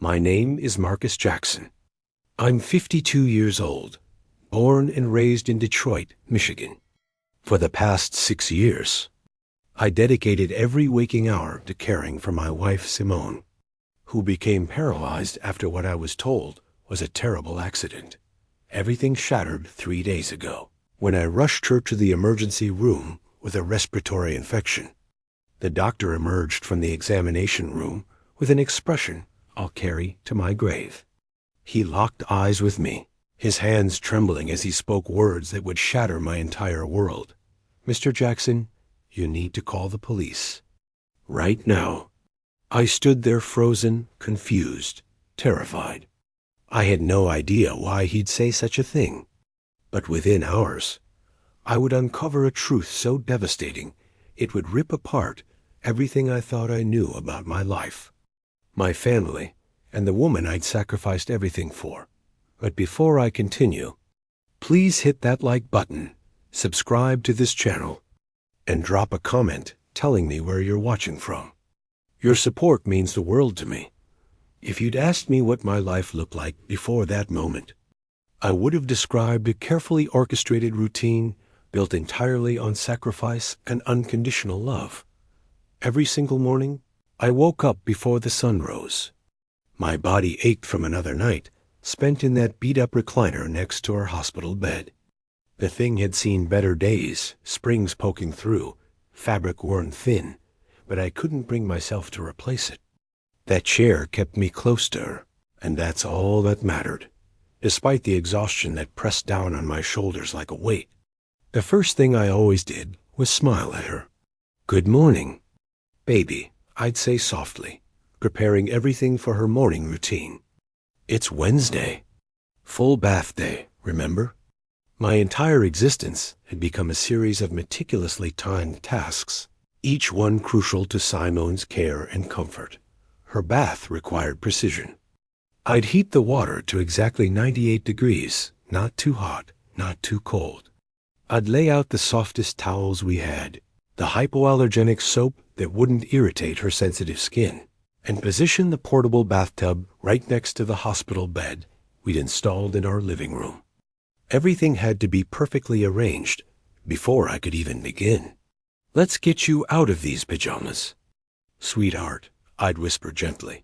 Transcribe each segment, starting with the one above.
My name is Marcus Jackson. I'm 52 years old, born and raised in Detroit, Michigan. For the past 6 years, I dedicated every waking hour to caring for my wife, Simone, who became paralyzed after what I was told was a terrible accident. Everything shattered 3 days ago when I rushed her to the emergency room with a respiratory infection. The doctor emerged from the examination room with an expression I'll carry to my grave. He locked eyes with me, his hands trembling as he spoke words that would shatter my entire world. "Mr. Jackson, you need to call the police. Right now." I stood there frozen, confused, terrified. I had no idea why he'd say such a thing. But within hours, I would uncover a truth so devastating it would rip apart everything I thought I knew about my life, my family, and the woman I'd sacrificed everything for. But before I continue, please hit that like button, subscribe to this channel, and drop a comment telling me where you're watching from. Your support means the world to me. If you'd asked me what my life looked like before that moment, I would have described a carefully orchestrated routine built entirely on sacrifice and unconditional love. Every single morning, I woke up before the sun rose. My body ached from another night, spent in that beat-up recliner next to our hospital bed. The thing had seen better days, springs poking through, fabric worn thin, but I couldn't bring myself to replace it. That chair kept me close to her, and that's all that mattered, despite the exhaustion that pressed down on my shoulders like a weight. The first thing I always did was smile at her. "Good morning, baby," I'd say softly, preparing everything for her morning routine. "It's Wednesday, full bath day, remember?" My entire existence had become a series of meticulously timed tasks, each one crucial to Simone's care and comfort. Her bath required precision. I'd heat the water to exactly 98 degrees, not too hot, not too cold. I'd lay out the softest towels we had, the hypoallergenic soap that wouldn't irritate her sensitive skin, and position the portable bathtub right next to the hospital bed we'd installed in our living room. Everything had to be perfectly arranged before I could even begin. "Let's get you out of these pajamas, sweetheart," I'd whisper gently.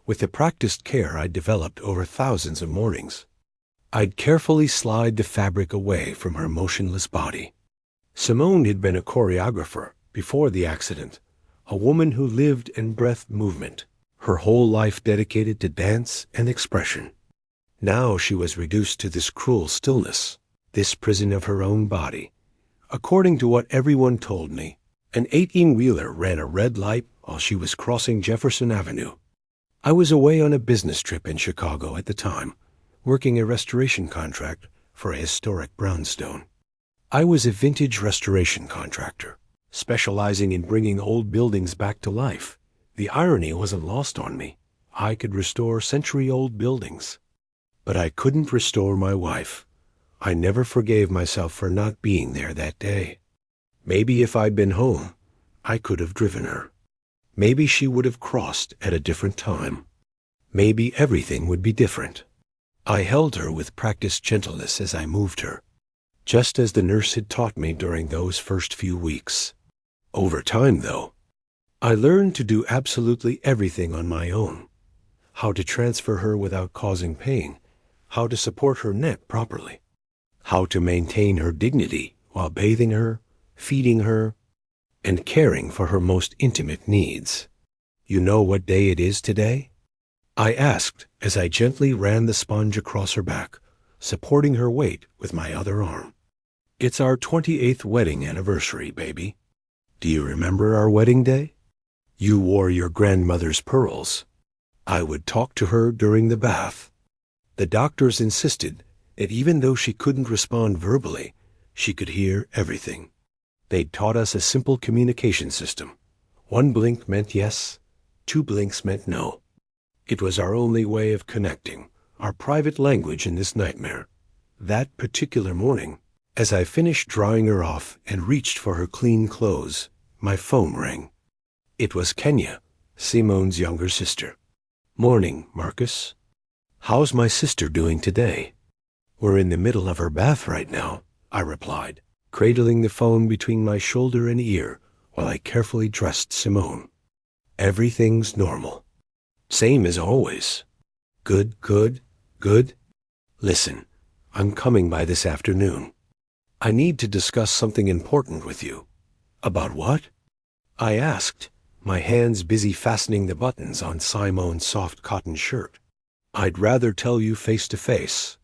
With the practiced care I'd developed over thousands of mornings, I'd carefully slide the fabric away from her motionless body. Simone had been a choreographer before the accident, a woman who lived and breathed movement, her whole life dedicated to dance and expression. Now she was reduced to this cruel stillness, this prison of her own body. According to what everyone told me, an 18-wheeler ran a red light while she was crossing Jefferson Avenue. I was away on a business trip in Chicago at the time, working a restoration contract for a historic brownstone. I was a vintage restoration contractor, specializing in bringing old buildings back to life. The irony wasn't lost on me. I could restore century-old buildings. But I couldn't restore my wife. I never forgave myself for not being there that day. Maybe if I'd been home, I could have driven her. Maybe she would have crossed at a different time. Maybe everything would be different. I held her with practiced gentleness as I moved her, just as the nurse had taught me during those first few weeks. Over time, though, I learned to do absolutely everything on my own. How to transfer her without causing pain, how to support her neck properly, how to maintain her dignity while bathing her, feeding her, and caring for her most intimate needs. "You know what day it is today?" I asked as I gently ran the sponge across her back, supporting her weight with my other arm. "It's our 28th wedding anniversary, baby. Do you remember our wedding day? You wore your grandmother's pearls." I would talk to her during the bath. The doctors insisted that even though she couldn't respond verbally, she could hear everything. They'd taught us a simple communication system. 1 blink meant yes, 2 blinks meant no. It was our only way of connecting, our private language in this nightmare. That particular morning, as I finished drying her off and reached for her clean clothes, my phone rang. It was Kenya, Simone's younger sister. Morning, Marcus. How's my sister doing today? We're in the middle of her bath right now, I replied, cradling the phone between my shoulder and ear while I carefully dressed Simone. Everything's normal. Same as always. Good, good, good. Listen, I'm coming by this afternoon. I need to discuss something important with you. About what? I asked, my hands busy fastening the buttons on Simone's soft cotton shirt. I'd rather tell you face to face.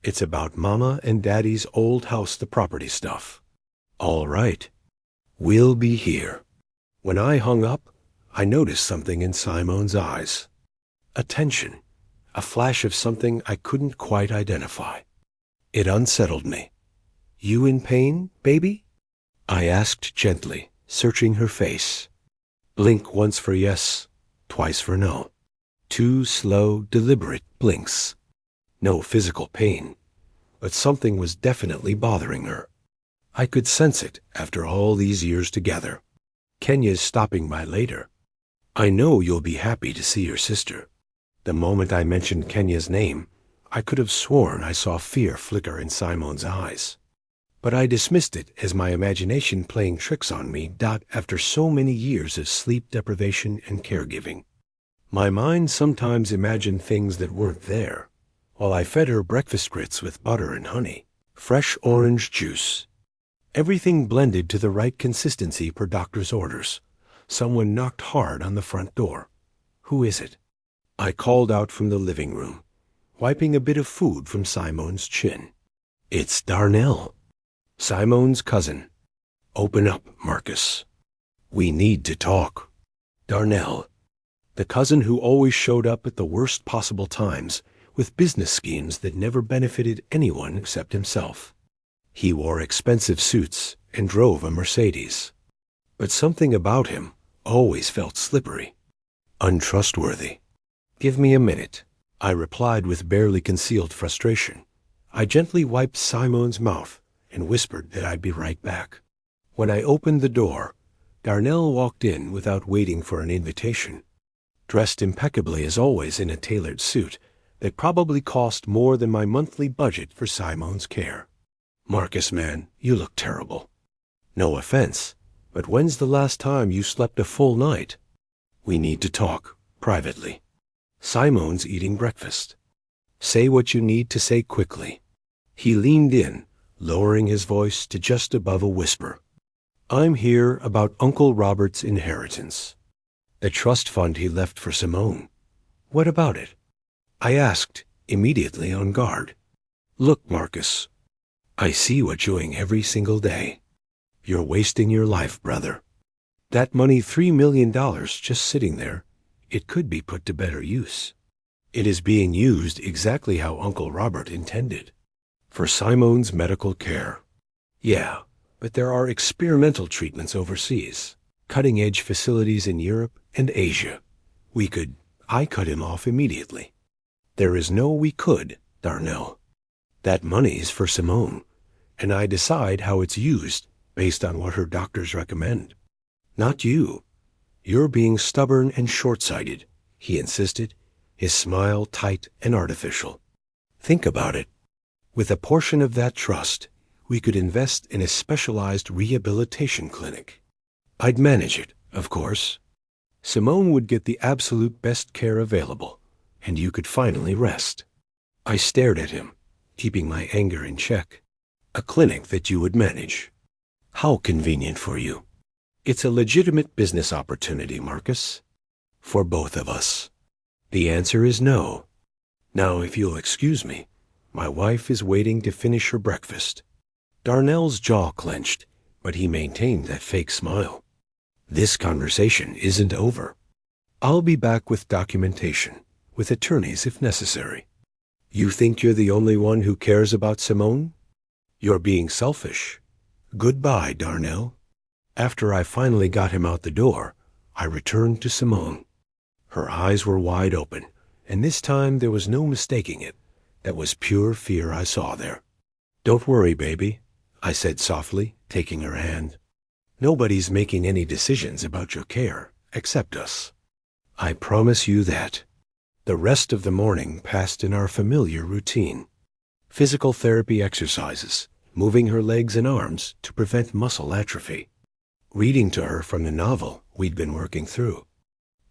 It's about Mama and Daddy's old house, the property stuff. All right. We'll be here. When I hung up, I noticed something in Simone's eyes. A tension, a flash of something I couldn't quite identify. It unsettled me. You in pain, baby? I asked gently, searching her face. Blink once for yes, twice for no. 2 slow, deliberate blinks. No physical pain, but something was definitely bothering her. I could sense it after all these years together. Kenya's stopping by later. I know you'll be happy to see your sister. The moment I mentioned Kenya's name, I could have sworn I saw fear flicker in Simone's eyes. But I dismissed it as my imagination playing tricks on me after so many years of sleep deprivation and caregiving. My mind sometimes imagined things that weren't there, while I fed her breakfast grits with butter and honey, fresh orange juice. Everything blended to the right consistency per doctor's orders. Someone knocked hard on the front door. Who is it? I called out from the living room, wiping a bit of food from Simone's chin. It's Darnell, Simone's cousin. Open up, Marcus. We need to talk. Darnell, the cousin who always showed up at the worst possible times with business schemes that never benefited anyone except himself. He wore expensive suits and drove a Mercedes. But something about him always felt slippery, untrustworthy. Give me a minute, I replied with barely concealed frustration. I gently wiped Simone's mouth and whispered that I'd be right back. When I opened the door, Darnell walked in without waiting for an invitation. Dressed impeccably as always in a tailored suit that probably cost more than my monthly budget for Simone's care. Marcus, man, you look terrible. No offense, but when's the last time you slept a full night? We need to talk, privately. Simone's eating breakfast. Say what you need to say quickly. He leaned in, lowering his voice to just above a whisper. I'm here about Uncle Robert's inheritance. The trust fund he left for Simone. What about it? I asked, immediately on guard. Look, Marcus, I see what you're doing every single day. You're wasting your life, brother. That money, $3 million just sitting there, it could be put to better use. It is being used exactly how Uncle Robert intended. For Simone's medical care. Yeah, but there are experimental treatments overseas, cutting-edge facilities in Europe and Asia. I cut him off immediately. There is no we could, Darnell. That money's for Simone, and I decide how it's used based on what her doctors recommend. Not you. You're being stubborn and short-sighted, he insisted, his smile tight and artificial. Think about it. With a portion of that trust, we could invest in a specialized rehabilitation clinic. I'd manage it, of course. Simone would get the absolute best care available, and you could finally rest. I stared at him, keeping my anger in check. A clinic that you would manage. How convenient for you. It's a legitimate business opportunity, Marcus. For both of us. The answer is no. Now, if you'll excuse me, my wife is waiting to finish her breakfast. Darnell's jaw clenched, but he maintained that fake smile. This conversation isn't over. I'll be back with documentation, with attorneys if necessary. You think you're the only one who cares about Simone? You're being selfish. Goodbye, Darnell. After I finally got him out the door, I returned to Simone. Her eyes were wide open, and this time there was no mistaking it. That was pure fear I saw there. Don't worry, baby, I said softly, taking her hand. Nobody's making any decisions about your care, except us. I promise you that. The rest of the morning passed in our familiar routine. Physical therapy exercises, moving her legs and arms to prevent muscle atrophy, reading to her from the novel we'd been working through,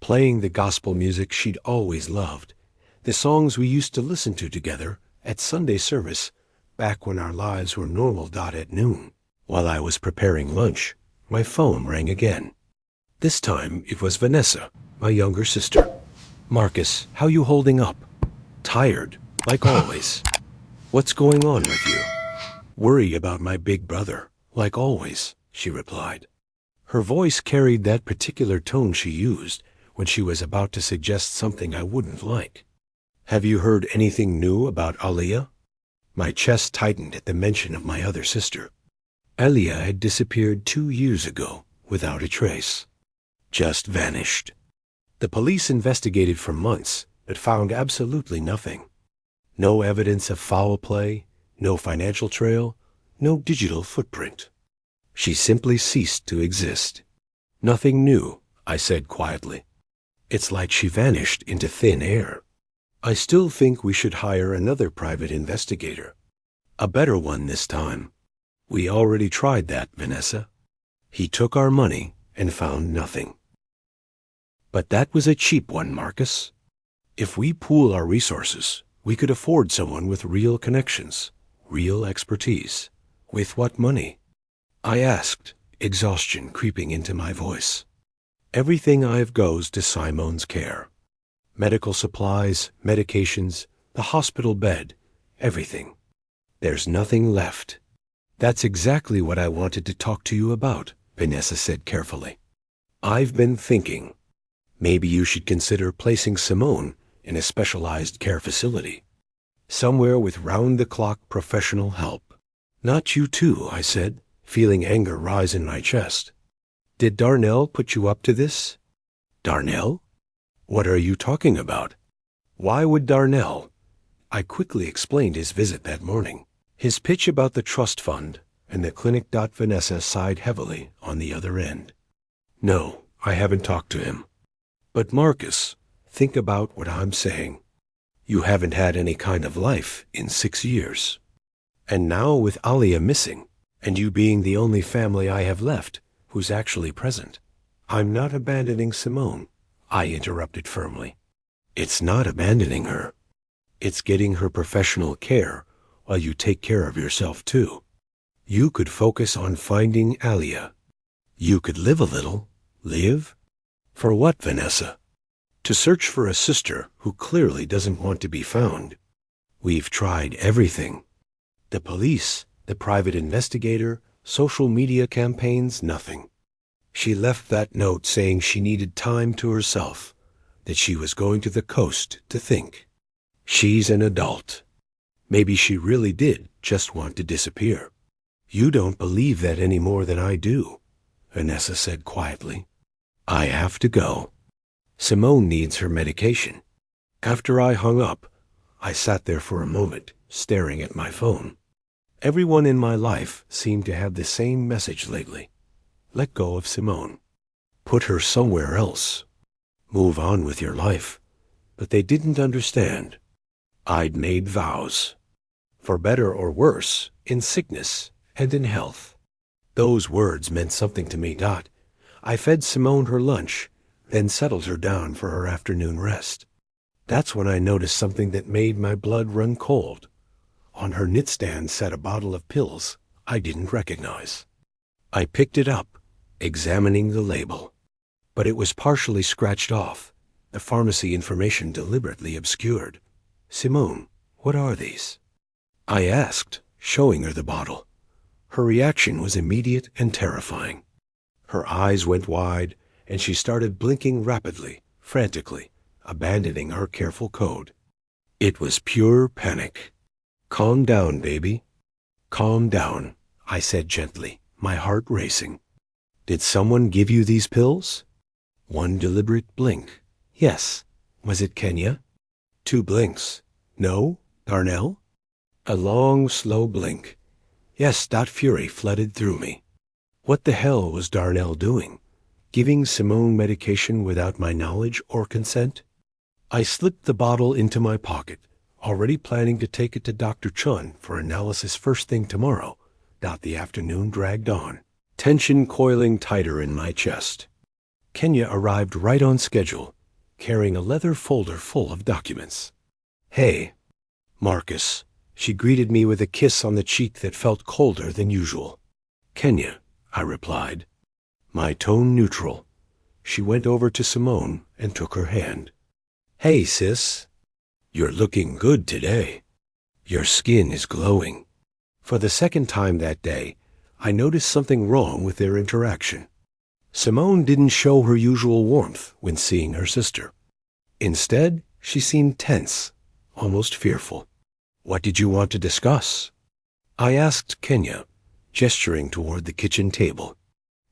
playing the gospel music she'd always loved, the songs we used to listen to together at Sunday service back when our lives were normal. At noon, while I was preparing lunch, my phone rang again. This time it was Vanessa, my younger sister. "Marcus, how you holding up?" "Tired, like always." "What's going on with you?" "Worry about my big brother, like always," she replied. Her voice carried that particular tone she used when she was about to suggest something I wouldn't like. "Have you heard anything new about Aliyah?" My chest tightened at the mention of my other sister. Aliyah had disappeared 2 years ago, without a trace. Just vanished. The police investigated for months, but found absolutely nothing. No evidence of foul play, no financial trail, no digital footprint. She simply ceased to exist. "Nothing new," I said quietly. "It's like she vanished into thin air." "I still think we should hire another private investigator. A better one this time." "We already tried that, Vanessa. He took our money and found nothing." "But that was a cheap one, Marcus. If we pool our resources, we could afford someone with real connections, real expertise." "With what money?" I asked, exhaustion creeping into my voice. "Everything I've goes to Simone's care. Medical supplies, medications, the hospital bed, everything. There's nothing left." "That's exactly what I wanted to talk to you about," Vanessa said carefully. "I've been thinking. Maybe you should consider placing Simone in a specialized care facility. Somewhere with round-the-clock professional help." "Not you too," I said, feeling anger rise in my chest. "Did Darnell put you up to this?" "Darnell? What are you talking about?" "Why would Darnell?" I quickly explained his visit that morning, his pitch about the trust fund, and the clinic. Vanessa sighed heavily on the other end. "No, I haven't talked to him." "But Marcus, think about what I'm saying. You haven't had any kind of life in 6 years. And now with Aliyah missing, and you being the only family I have left who's actually present." "I'm not abandoning Simone," I interrupted firmly. "It's not abandoning her. It's getting her professional care while you take care of yourself too. You could focus on finding Aliyah. You could live a little. Live? For what, Vanessa? To search for a sister who clearly doesn't want to be found. We've tried everything. The police, the private investigator, social media campaigns, nothing. She left that note saying she needed time to herself, that she was going to the coast to think. She's an adult. Maybe she really did just want to disappear." "You don't believe that any more than I do," Vanessa said quietly. "I have to go. Simone needs her medication." After I hung up, I sat there for a moment, staring at my phone. Everyone in my life seemed to have the same message lately. Let go of Simone. Put her somewhere else. Move on with your life. But they didn't understand. I'd made vows. For better or worse, in sickness and in health. Those words meant something to me. I fed Simone her lunch, then settled her down for her afternoon rest. That's when I noticed something that made my blood run cold. On her nightstand sat a bottle of pills I didn't recognize. I picked it up, examining the label. But it was partially scratched off, the pharmacy information deliberately obscured. "Simone, what are these?" I asked, showing her the bottle. Her reaction was immediate and terrifying. Her eyes went wide, and she started blinking rapidly, frantically, abandoning her careful code. It was pure panic. "Calm down, baby. Calm down," I said gently, my heart racing. "Did someone give you these pills?" One deliberate blink. Yes. Was it Kenya? 2 blinks. No? Darnell? A long, slow blink. Yes. Fury flooded through me. What the hell was Darnell doing? Giving Simone medication without my knowledge or consent? I slipped the bottle into my pocket, already planning to take it to Dr. Chun for analysis first thing tomorrow. The afternoon dragged on, tension coiling tighter in my chest. Kenya arrived right on schedule, carrying a leather folder full of documents. "Hey, Marcus," she greeted me with a kiss on the cheek that felt colder than usual. "Kenya," I replied, my tone neutral. She went over to Simone and took her hand. "Hey, sis. You're looking good today. Your skin is glowing." For the second time that day, I noticed something wrong with their interaction. Simone didn't show her usual warmth when seeing her sister. Instead, she seemed tense, almost fearful. "What did you want to discuss?" I asked Kenya, gesturing toward the kitchen table.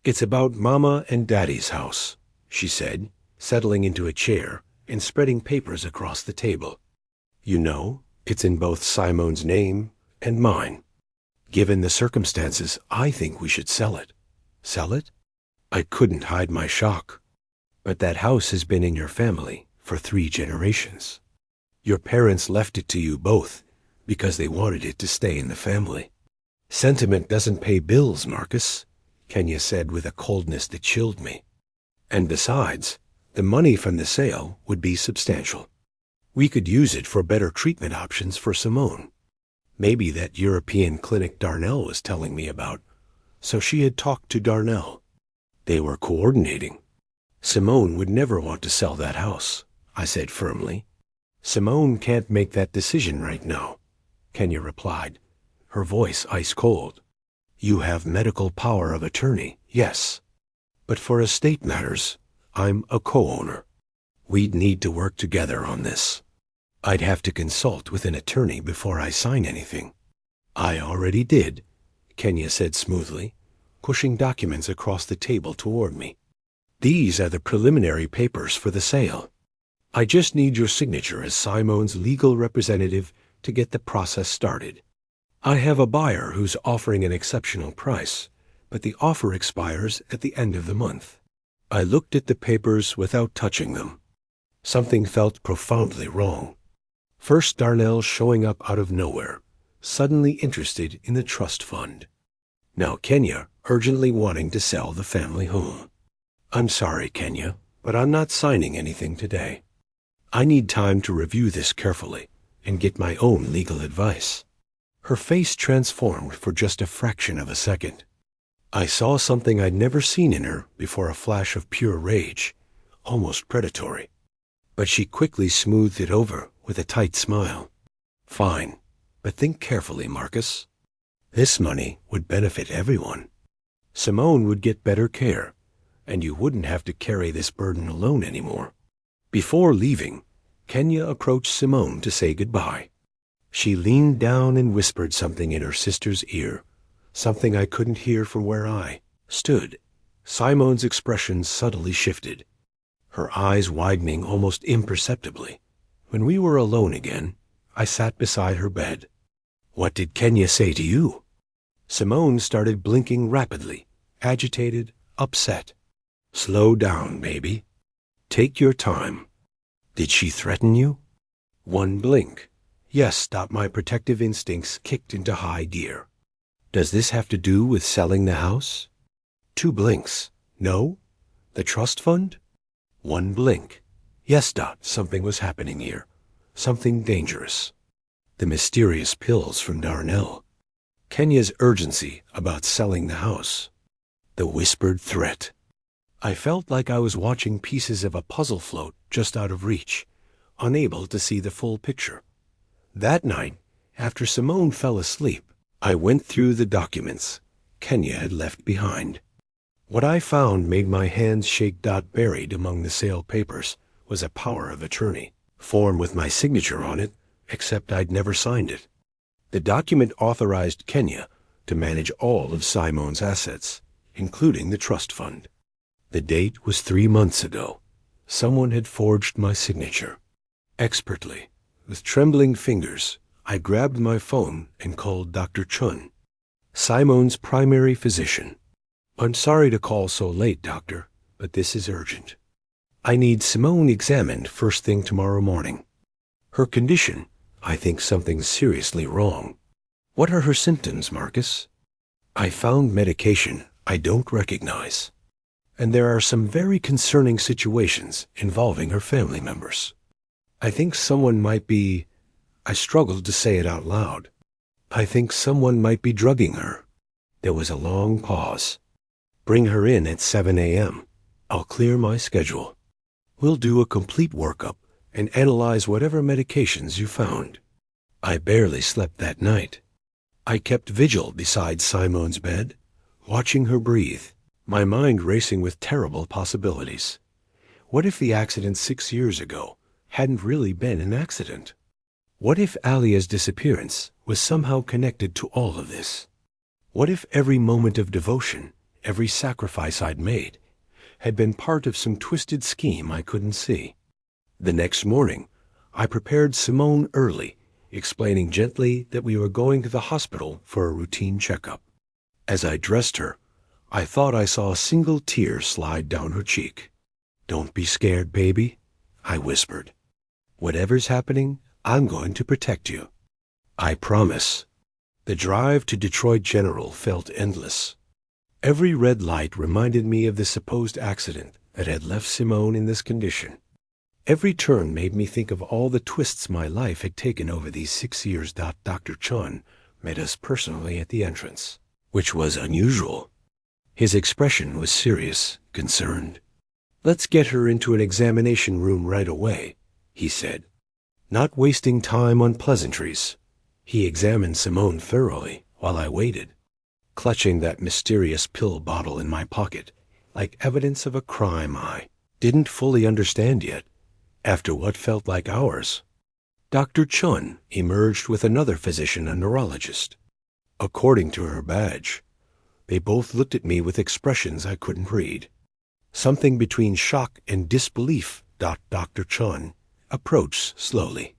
"It's about Mama and Daddy's house," she said, settling into a chair and spreading papers across the table. "You know, it's in both Simone's name and mine. Given the circumstances, I think we should sell it." "Sell it?" I couldn't hide my shock. "But that house has been in your family for 3 generations. Your parents left it to you both because they wanted it to stay in the family." "Sentiment doesn't pay bills, Marcus," Kenya said with a coldness that chilled me. "And besides, the money from the sale would be substantial. We could use it for better treatment options for Simone. Maybe that European clinic Darnell was telling me about." So she had talked to Darnell. They were coordinating. "Simone would never want to sell that house," I said firmly. "Simone can't make that decision right now," Kenya replied, her voice ice cold. "You have medical power of attorney, yes. But for estate matters, I'm a co-owner. We'd need to work together on this. I'd have to consult with an attorney before I sign anything." "I already did," Kenya said smoothly, pushing documents across the table toward me. "These are the preliminary papers for the sale. I just need your signature as Simone's legal representative to get the process started. I have a buyer who's offering an exceptional price, but the offer expires at the end of the month." I looked at the papers without touching them. Something felt profoundly wrong. First, Darnell showing up out of nowhere, suddenly interested in the trust fund. Now Kenya urgently wanting to sell the family home. "I'm sorry, Kenya, but I'm not signing anything today. I need time to review this carefully and get my own legal advice." Her face transformed for just a fraction of a second. I saw something I'd never seen in her before, a flash of pure rage, almost predatory. But she quickly smoothed it over with a tight smile. "Fine, but think carefully, Marcus. This money would benefit everyone. Simone would get better care, and you wouldn't have to carry this burden alone anymore." Before leaving, Kenya approached Simone to say goodbye. She leaned down and whispered something in her sister's ear, something I couldn't hear from where I stood. Simone's expression subtly shifted, her eyes widening almost imperceptibly. When we were alone again, I sat beside her bed. "What did Kenya say to you?" Simone started blinking rapidly, agitated, upset. "Slow down, baby. Take your time. Did she threaten you?" One blink. Yes, my protective instincts kicked into high gear. "Does this have to do with selling the house?" 2 blinks. "No? The trust fund?" 1 blink. Yes, something was happening here. Something dangerous. The mysterious pills from Darnell. Kenya's urgency about selling the house. The whispered threat. I felt like I was watching pieces of a puzzle float just out of reach, unable to see the full picture. That night, after Simone fell asleep, I went through the documents Kenya had left behind. What I found made my hands shake. Buried among the sale papers was a power of attorney, form with my signature on it, except I'd never signed it. The document authorized Kenya to manage all of Simone's assets, including the trust fund. The date was 3 months ago. Someone had forged my signature. Expertly, with trembling fingers, I grabbed my phone and called Dr. Chun, Simone's primary physician. "I'm sorry to call so late, doctor, but this is urgent. I need Simone examined first thing tomorrow morning. Her condition, I think something's seriously wrong. What are her symptoms, Marcus? I found medication I don't recognize. And there are some very concerning situations involving her family members. I think someone might be... I struggled to say it out loud. I think someone might be drugging her. There was a long pause. Bring her in at 7 a.m. I'll clear my schedule. We'll do a complete workup and analyze whatever medications you found. I barely slept that night. I kept vigil beside Simone's bed, watching her breathe, my mind racing with terrible possibilities. What if the accident 6 years ago hadn't really been an accident? What if Alia's disappearance was somehow connected to all of this? What if every moment of devotion, every sacrifice I'd made, had been part of some twisted scheme I couldn't see? The next morning, I prepared Simone early, explaining gently that we were going to the hospital for a routine checkup. As I dressed her, I thought I saw a single tear slide down her cheek. "Don't be scared, baby," I whispered. "Whatever's happening, I'm going to protect you. I promise." The drive to Detroit General felt endless. Every red light reminded me of the supposed accident that had left Simone in this condition. Every turn made me think of all the twists my life had taken over these 6 years. Dr. Chun met us personally at the entrance, which was unusual. His expression was serious, concerned. "Let's get her into an examination room right away," he said. Not wasting time on pleasantries, he examined Simone thoroughly while I waited, clutching that mysterious pill bottle in my pocket like evidence of a crime I didn't fully understand yet, after what felt like hours. Dr. Chun emerged with another physician, a neurologist. According to her badge, they both looked at me with expressions I couldn't read. Something between shock and disbelief. Dr. Chun approached slowly.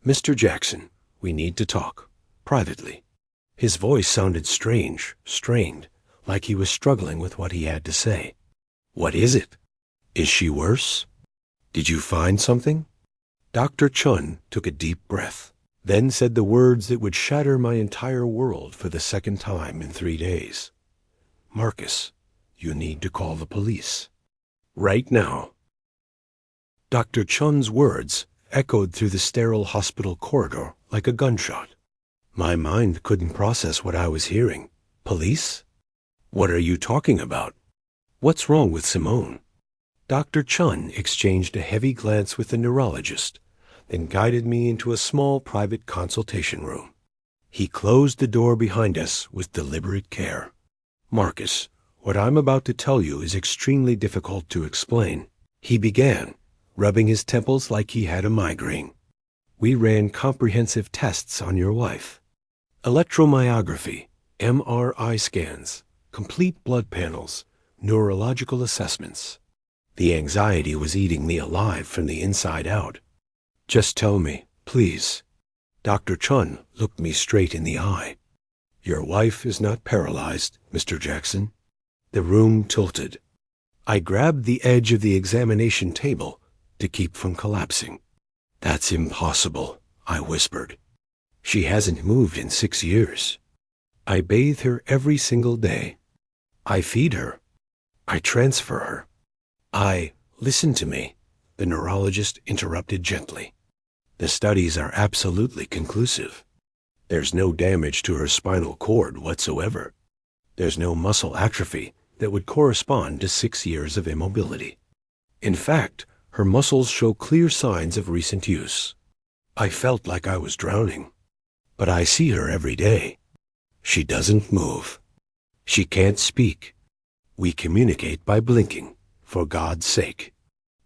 "Mr. Jackson, we need to talk, privately." His voice sounded strange, strained, like he was struggling with what he had to say. "What is it? Is she worse? Did you find something?" Dr. Chun took a deep breath, then said the words that would shatter my entire world for the second time in 3 days. "Marcus, you need to call the police. Right now." Dr. Chun's words echoed through the sterile hospital corridor like a gunshot. My mind couldn't process what I was hearing. Police? What are you talking about? What's wrong with Simone? Dr. Chun exchanged a heavy glance with the neurologist, then guided me into a small private consultation room. He closed the door behind us with deliberate care. "Marcus, what I'm about to tell you is extremely difficult to explain," he began, rubbing his temples like he had a migraine. "We ran comprehensive tests on your wife. Electromyography, MRI scans, complete blood panels, neurological assessments. The anxiety was eating me alive from the inside out. Just tell me, please." Dr. Chun looked me straight in the eye. "Your wife is not paralyzed, Mr. Jackson." The room tilted. I grabbed the edge of the examination table to keep from collapsing. "That's impossible," I whispered. "She hasn't moved in 6 years. I bathe her every single day. I feed her. I transfer her. Listen to me," the neurologist interrupted gently. "The studies are absolutely conclusive. There's no damage to her spinal cord whatsoever. There's no muscle atrophy that would correspond to 6 years of immobility. In fact, her muscles show clear signs of recent use. I felt like I was drowning. But I see her every day. She doesn't move. She can't speak. We communicate by blinking, for God's sake."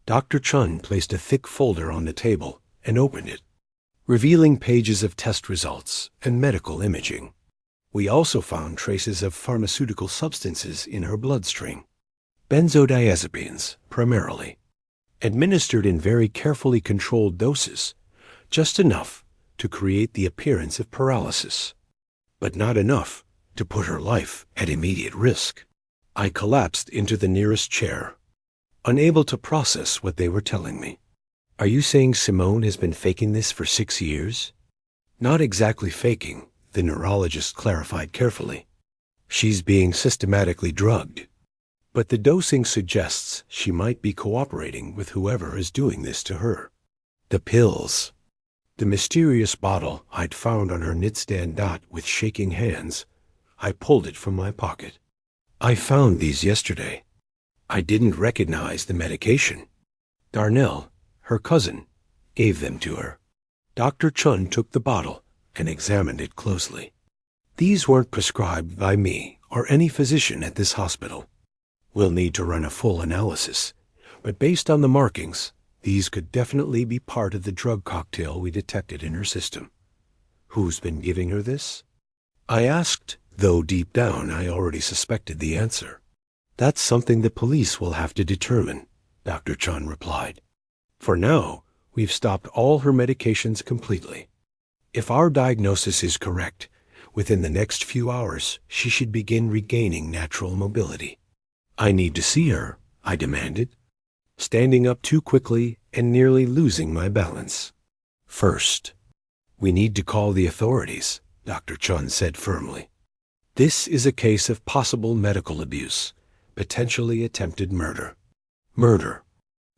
Dr. Chun placed a thick folder on the table and opened it, revealing pages of test results and medical imaging. We also found traces of pharmaceutical substances in her bloodstream. Benzodiazepines, primarily. Administered in very carefully controlled doses, just enough to create the appearance of paralysis, but not enough to put her life at immediate risk. I collapsed into the nearest chair. unable to process what they were telling me. Are you saying Simone has been faking this for 6 years? Not exactly faking, the neurologist clarified carefully. She's being systematically drugged. But the dosing suggests she might be cooperating with whoever is doing this to her. The pills. The mysterious bottle I'd found on her nightstand dot with shaking hands. I pulled it from my pocket. I found these yesterday. I didn't recognize the medication. Darnell, her cousin, gave them to her. Dr. Chun took the bottle and examined it closely. These weren't prescribed by me or any physician at this hospital. We'll need to run a full analysis, but based on the markings, these could definitely be part of the drug cocktail we detected in her system. Who's been giving her this? I asked, though deep down I already suspected the answer. That's something the police will have to determine, Dr. Chun replied. For now, we've stopped all her medications completely. If our diagnosis is correct, within the next few hours, she should begin regaining natural mobility. I need to see her, I demanded, standing up too quickly and nearly losing my balance. First, we need to call the authorities, Dr. Chun said firmly. This is a case of possible medical abuse, potentially attempted murder. Murder.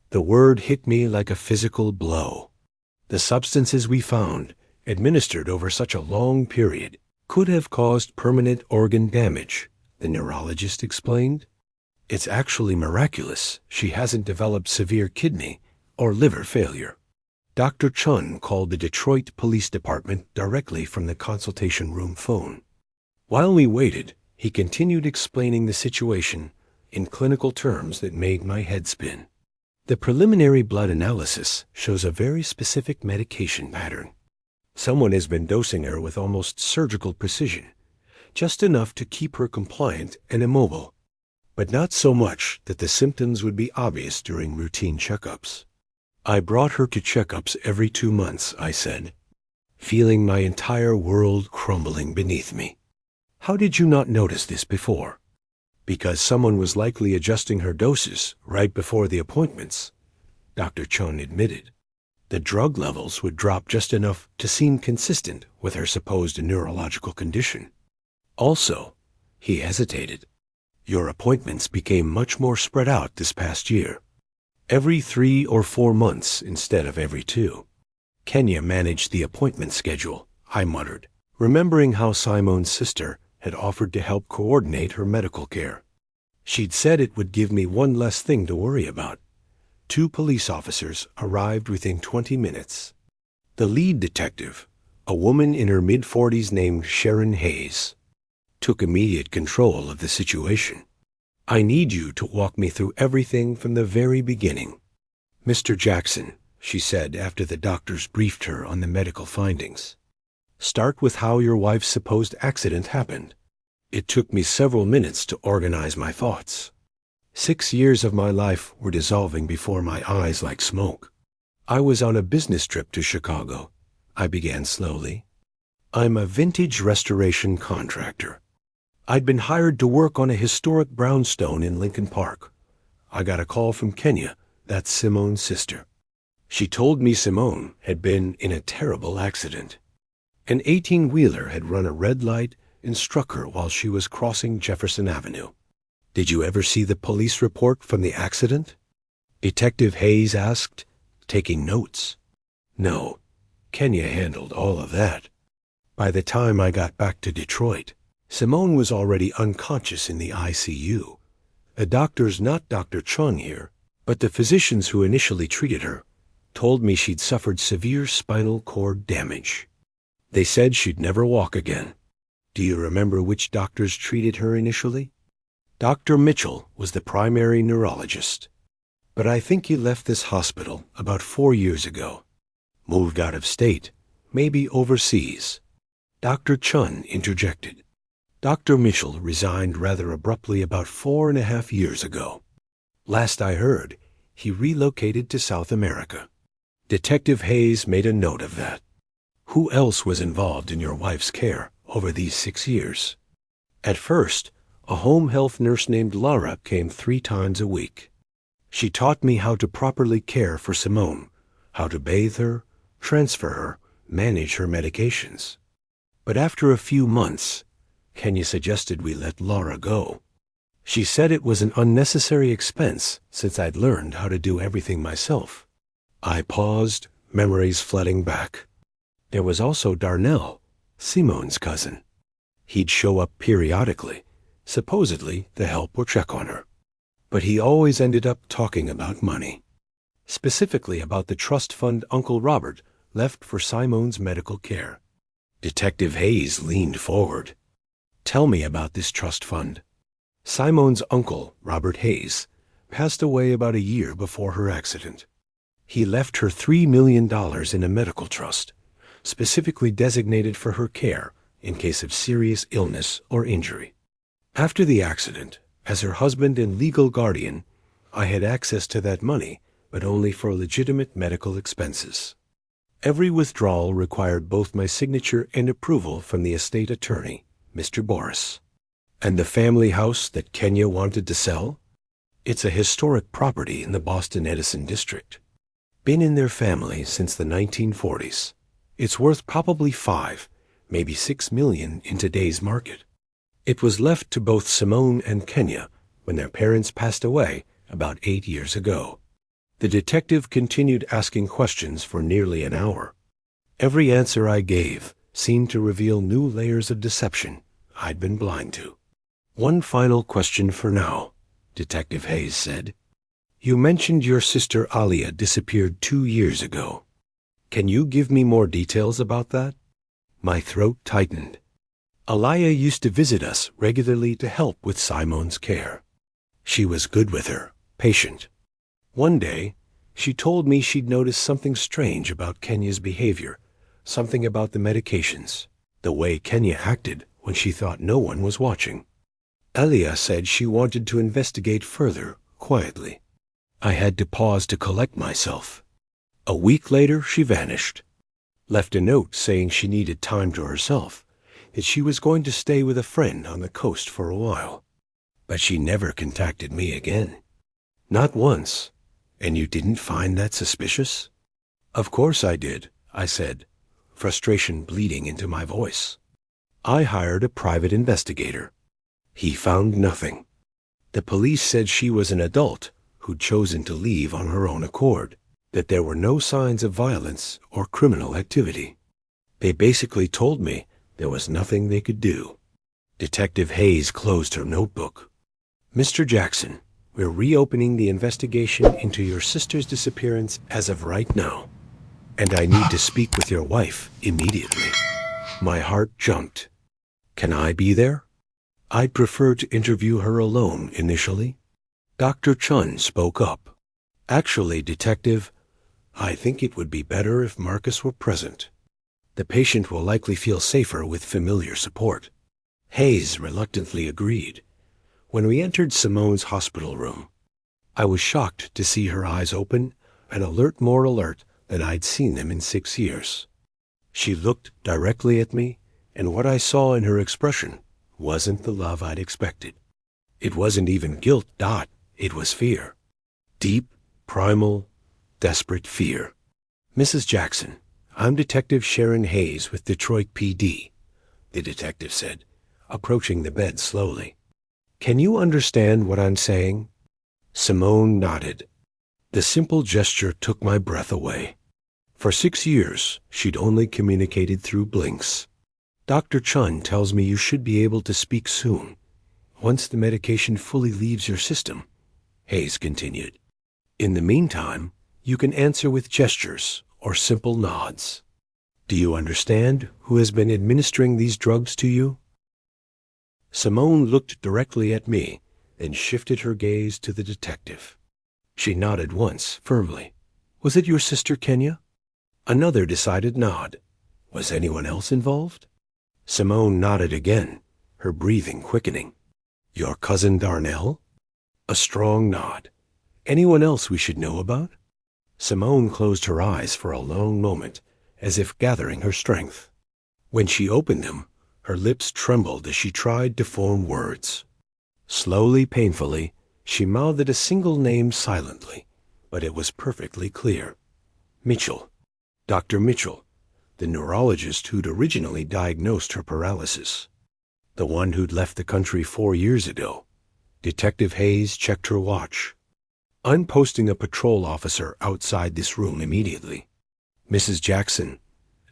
The word hit me like a physical blow. The substances we found, administered over such a long period, could have caused permanent organ damage, the neurologist explained. It's actually miraculous she hasn't developed severe kidney or liver failure. Dr. Chun called the Detroit Police Department directly from the consultation room phone. While we waited, he continued explaining the situation in clinical terms that made my head spin. The preliminary blood analysis shows a very specific medication pattern. Someone has been dosing her with almost surgical precision, just enough to keep her compliant and immobile, but not so much that the symptoms would be obvious during routine checkups. I brought her to checkups every 2 months, I said, feeling my entire world crumbling beneath me. How did you not notice this before? Because someone was likely adjusting her doses right before the appointments, Dr. Chun admitted. The drug levels would drop just enough to seem consistent with her supposed neurological condition. Also, he hesitated. Your appointments became much more spread out this past year. Every 3 or 4 months instead of every 2. Kenya managed the appointment schedule, I muttered, remembering how Simone's sister had offered to help coordinate her medical care. She'd said it would give me one less thing to worry about. 2 police officers arrived within 20 minutes. The lead detective, a woman in her mid-40s named Sharon Hayes, took immediate control of the situation. I need you to walk me through everything from the very beginning. Mr. Jackson, she said after the doctors briefed her on the medical findings. Start with how your wife's supposed accident happened. It took me several minutes to organize my thoughts. 6 years of my life were dissolving before my eyes like smoke. I was on a business trip to Chicago. I began slowly. I'm a vintage restoration contractor. I'd been hired to work on a historic brownstone in Lincoln Park. I got a call from Kenya, that's Simone's sister. She told me Simone had been in a terrible accident. An 18-wheeler had run a red light and struck her while she was crossing Jefferson Avenue. Did you ever see the police report from the accident? Detective Hayes asked, taking notes. No, Kenya handled all of that. By the time I got back to Detroit, Simone was already unconscious in the ICU. The doctors, not Dr. Chun here, but the physicians who initially treated her, told me she'd suffered severe spinal cord damage. They said she'd never walk again. Do you remember which doctors treated her initially? Dr. Mitchell was the primary neurologist, but I think he left this hospital about 4 years ago. Moved out of state, maybe overseas. Dr. Chun interjected. Dr. Mitchell resigned rather abruptly about 4.5 years ago. Last I heard, he relocated to South America. Detective Hayes made a note of that. Who else was involved in your wife's care over these 6 years? At first, a home health nurse named Lara came 3 times a week. She taught me how to properly care for Simone, how to bathe her, transfer her, manage her medications. But after a few months, Kenya suggested we let Laura go. She said it was an unnecessary expense since I'd learned how to do everything myself. I paused, memories flooding back. There was also Darnell, Simone's cousin. He'd show up periodically, supposedly to help or check on her. But he always ended up talking about money. Specifically about the trust fund Uncle Robert left for Simone's medical care. Detective Hayes leaned forward. Tell me about this trust fund. Simone's uncle, Robert Hayes, passed away about a year before her accident. He left her $3 million in a medical trust, specifically designated for her care in case of serious illness or injury. After the accident, as her husband and legal guardian, I had access to that money, but only for legitimate medical expenses. Every withdrawal required both my signature and approval from the estate attorney, Mr. Boris. And the family house that Kenya wanted to sell? It's a historic property in the Boston Edison district. Been in their family since the 1940s. It's worth probably $5, maybe $6 million in today's market. It was left to both Simone and Kenya when their parents passed away about 8 years ago. The detective continued asking questions for nearly an hour. Every answer I gave seemed to reveal new layers of deception I'd been blind to. One final question for now, Detective Hayes said. You mentioned your sister Alia disappeared 2 years ago. Can you give me more details about that? My throat tightened. Alia used to visit us regularly to help with Simone's care. She was good with her, patient. One day, she told me she'd noticed something strange about Kenya's behavior, something about the medications, the way Kenya acted when she thought no one was watching. Alia said she wanted to investigate further, quietly. I had to pause to collect myself. A week later, she vanished. Left a note saying she needed time to herself, that she was going to stay with a friend on the coast for a while. But she never contacted me again. Not once. And you didn't find that suspicious? Of course I did, I said, frustration bleeding into my voice. I hired a private investigator. He found nothing. The police said she was an adult who'd chosen to leave on her own accord, that there were no signs of violence or criminal activity. They basically told me there was nothing they could do. Detective Hayes closed her notebook. Mr. Jackson, we're reopening the investigation into your sister's disappearance as of right now. And I need to speak with your wife immediately. My heart jumped. Can I be there? I'd prefer to interview her alone initially. Dr. Chun spoke up. Actually, Detective, I think it would be better if Marcus were present. The patient will likely feel safer with familiar support. Hayes reluctantly agreed. When we entered Simone's hospital room, I was shocked to see her eyes open and more alert than I'd seen them in 6 years. She looked directly at me, and what I saw in her expression wasn't the love I'd expected. It wasn't even guilt, Dot. It was fear. Deep, primal, desperate fear. Mrs. Jackson, I'm Detective Sharon Hayes with Detroit PD, the detective said, approaching the bed slowly. Can you understand what I'm saying? Simone nodded. The simple gesture took my breath away. For 6 years, she'd only communicated through blinks. Dr. Chun tells me you should be able to speak soon, once the medication fully leaves your system, Hayes continued. In the meantime, you can answer with gestures or simple nods. Do you understand who has been administering these drugs to you? Simone looked directly at me, then shifted her gaze to the detective. She nodded once, firmly. Was it your sister, Kenya? Another decided nod. Was anyone else involved? Simone nodded again, her breathing quickening. Your cousin Darnell? A strong nod. Anyone else we should know about? Simone closed her eyes for a long moment, as if gathering her strength. When she opened them, her lips trembled as she tried to form words. Slowly, painfully, She mouthed a single name silently, but it was perfectly clear. Mitchell. Dr. Mitchell, the neurologist who'd originally diagnosed her paralysis. The one who'd left the country 4 years ago. Detective Hayes checked her watch. I'm posting a patrol officer outside this room immediately, Mrs. Jackson,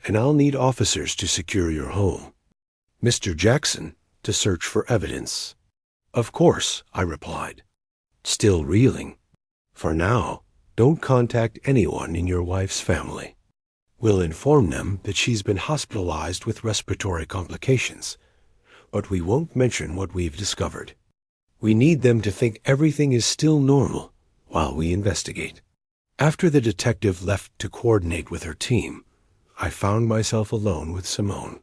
and I'll need officers to secure your home. Mr. Jackson, to search for evidence. Of course, I replied, still reeling. For now, don't contact anyone in your wife's family. We'll inform them that she's been hospitalized with respiratory complications, but we won't mention what we've discovered. We need them to think everything is still normal while we investigate. After the detective left to coordinate with her team, I found myself alone with Simone.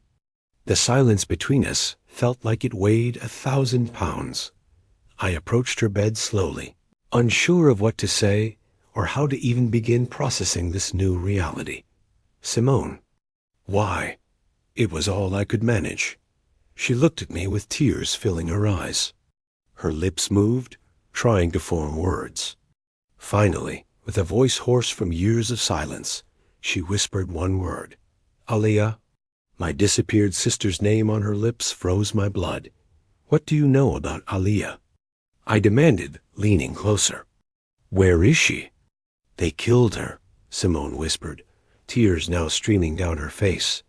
The silence between us felt like it weighed 1,000 pounds. I approached her bed slowly, unsure of what to say or how to even begin processing this new reality. Simone. Why? It was all I could manage. She looked at me with tears filling her eyes. Her lips moved, trying to form words. Finally, with a voice hoarse from years of silence, she whispered one word. Aliyah. My disappeared sister's name on her lips froze my blood. What do you know about Aliyah? I demanded, leaning closer. Where is she? They killed her, Simone whispered, tears now streaming down her face.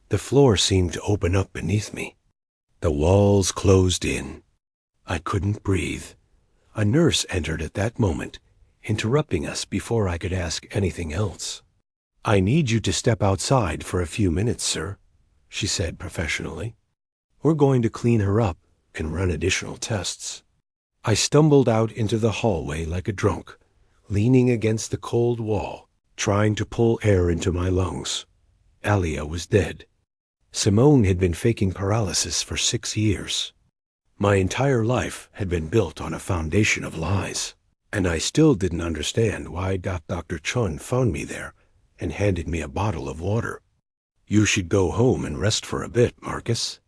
The floor seemed to open up beneath me. The walls closed in. I couldn't breathe. A nurse entered at that moment, interrupting us before I could ask anything else. I need you to step outside for a few minutes, sir, she said professionally. We're going to clean her up and run additional tests. I stumbled out into the hallway like a drunk, leaning against the cold wall, trying to pull air into my lungs. Aliyah was dead. Simone had been faking paralysis for 6 years. My entire life had been built on a foundation of lies, and I still didn't understand why Dr. Chun found me there and handed me a bottle of water. You should go home and rest for a bit, Marcus.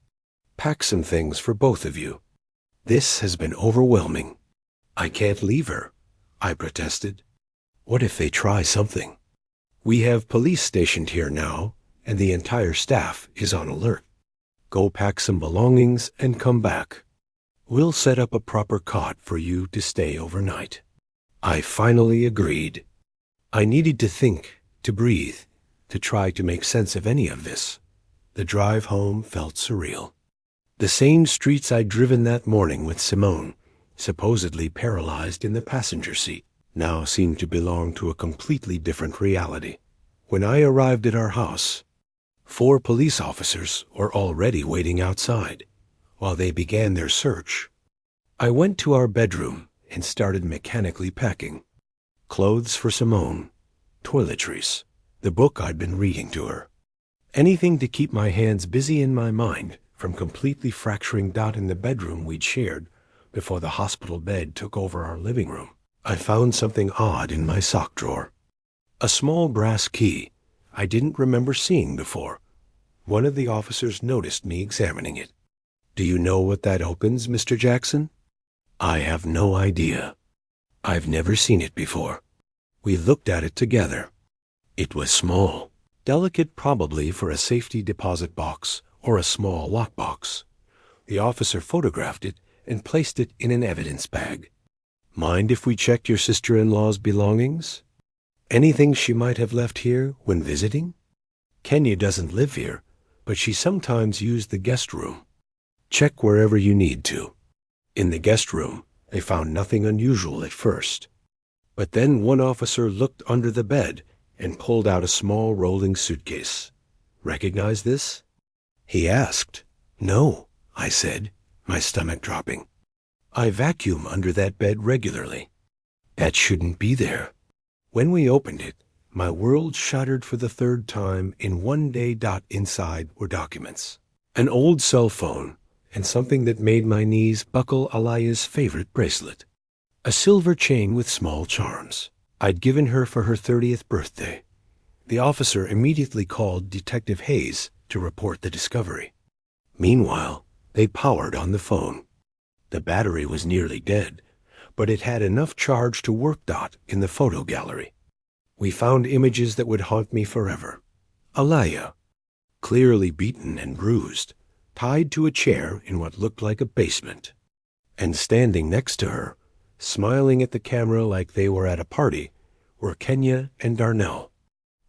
Pack some things for both of you. This has been overwhelming. I can't leave her, I protested. What if they try something? We have police stationed here now, and the entire staff is on alert. Go pack some belongings and come back. We'll set up a proper cot for you to stay overnight. I finally agreed. I needed to think, to breathe, to try to make sense of any of this. The drive home felt surreal. The same streets I'd driven that morning with Simone, supposedly paralyzed in the passenger seat, now seemed to belong to a completely different reality. When I arrived at our house, 4 police officers were already waiting outside while they began their search. I went to our bedroom and started mechanically packing. Clothes for Simone, toiletries, the book I'd been reading to her. Anything to keep my hands busy in my mind from completely fracturing Dot in the bedroom we'd shared before the hospital bed took over our living room. I found something odd in my sock drawer. A small brass key I didn't remember seeing before. One of the officers noticed me examining it. Do you know what that opens, Mr. Jackson? I have no idea. I've never seen it before. We looked at it together. It was small, delicate probably for a safety deposit box or a small lockbox. The officer photographed it and placed it in an evidence bag. Mind if we checked your sister-in-law's belongings? Anything she might have left here when visiting? Kenya doesn't live here, but she sometimes used the guest room. Check wherever you need to. In the guest room, they found nothing unusual at first. But then one officer looked under the bed and pulled out a small rolling suitcase. Recognize this? He asked. No, I said, my stomach dropping. I vacuum under that bed regularly. That shouldn't be there. When we opened it, my world shattered for the 3rd time in one day. Inside were documents, an old cell phone, and something that made my knees buckle Aliyah's favorite bracelet. A silver chain with small charms. I'd given her for her 30th birthday. The officer immediately called Detective Hayes to report the discovery. Meanwhile, they powered on the phone. The battery was nearly dead, but it had enough charge to work. In the photo gallery, we found images that would haunt me forever. Alaya, clearly beaten and bruised, tied to a chair in what looked like a basement. And standing next to her, smiling at the camera like they were at a party, were Kenya and Darnell.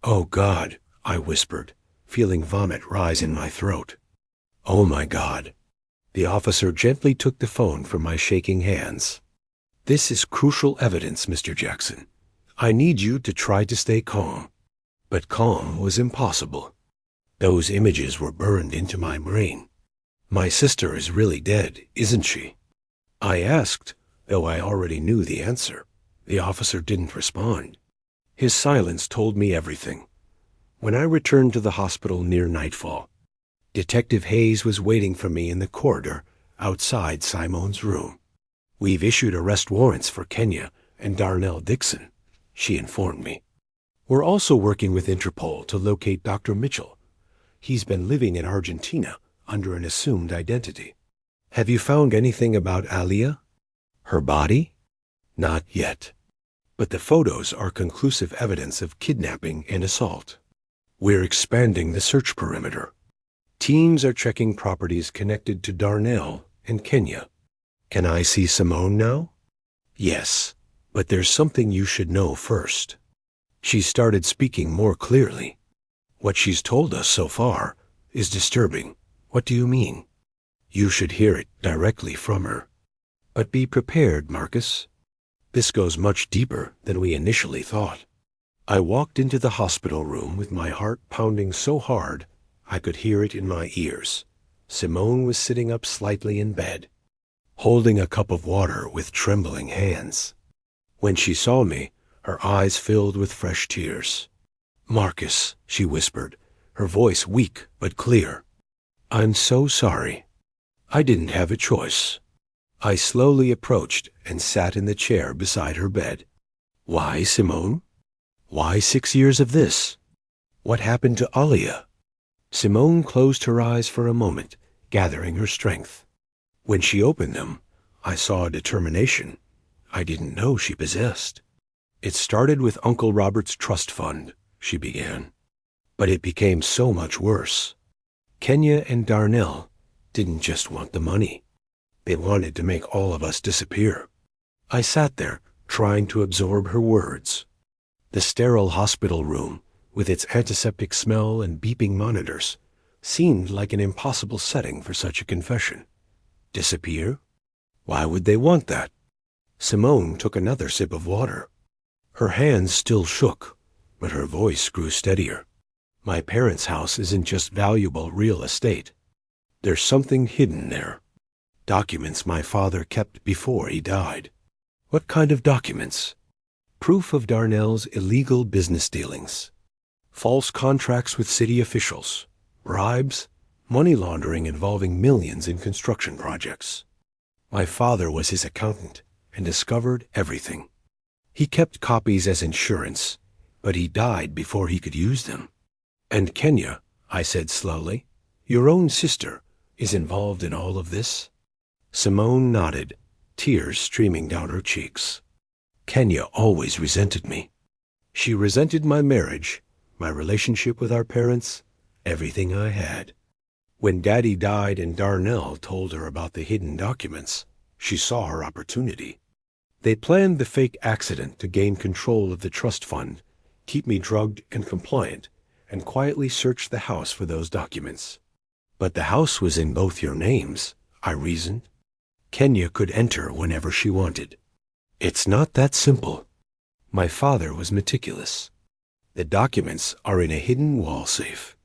"Oh God," I whispered, feeling vomit rise in my throat. "Oh my God." The officer gently took the phone from my shaking hands. "This is crucial evidence, Mr. Jackson. I need you to try to stay calm." But calm was impossible. Those images were burned into my brain. "My sister is really dead, isn't she?" I asked, though I already knew the answer. The officer didn't respond. His silence told me everything. When I returned to the hospital near nightfall, Detective Hayes was waiting for me in the corridor outside Simone's room. "We've issued arrest warrants for Kenya and Darnell Dixon," she informed me. "We're also working with Interpol to locate Dr. Mitchell. He's been living in Argentina under an assumed identity. Have you found anything about Alia? Her body?" "Not yet. But the photos are conclusive evidence of kidnapping and assault. We're expanding the search perimeter. Teams are checking properties connected to Darnell and Kenya." "Can I see Simone now?" "Yes, but there's something you should know first." She started speaking more clearly. "What she's told us so far is disturbing." "What do you mean?" "You should hear it directly from her. But be prepared, Marcus. This goes much deeper than we initially thought." I walked into the hospital room with my heart pounding so hard I could hear it in my ears. Simone was sitting up slightly in bed, holding a cup of water with trembling hands. When she saw me, her eyes filled with fresh tears. "Marcus," she whispered, her voice weak but clear. "I'm so sorry. I didn't have a choice." I slowly approached and sat in the chair beside her bed. "Why, Simone? Why 6 years of this? What happened to Alia?" Simone closed her eyes for a moment, gathering her strength. When she opened them, I saw a determination I didn't know she possessed. "It started with Uncle Robert's trust fund," she began. "But it became so much worse. Kenya and Darnell didn't just want the money. They wanted to make all of us disappear." I sat there, trying to absorb her words. The sterile hospital room, with its antiseptic smell and beeping monitors, seemed like an impossible setting for such a confession. Disappear? Why would they want that? Simone took another sip of water. Her hands still shook, but her voice grew steadier. "My parents' house isn't just valuable real estate. There's something hidden there. Documents my father kept before he died." "What kind of documents?" "Proof of Darnell's illegal business dealings. False contracts with city officials, bribes, money laundering involving millions in construction projects. My father was his accountant and discovered everything. He kept copies as insurance, but he died before he could use them." "And Kenya," I said slowly, "your own sister, is involved in all of this?" Simone nodded, tears streaming down her cheeks. "Kenya always resented me. She resented my marriage, my relationship with our parents, everything I had. When Daddy died and Darnell told her about the hidden documents, she saw her opportunity. They planned the fake accident to gain control of the trust fund, keep me drugged and compliant, and quietly search the house for those documents." "But the house was in both your names," I reasoned. "Kenya could enter whenever she wanted." "It's not that simple. My father was meticulous. The documents are in a hidden wall safe.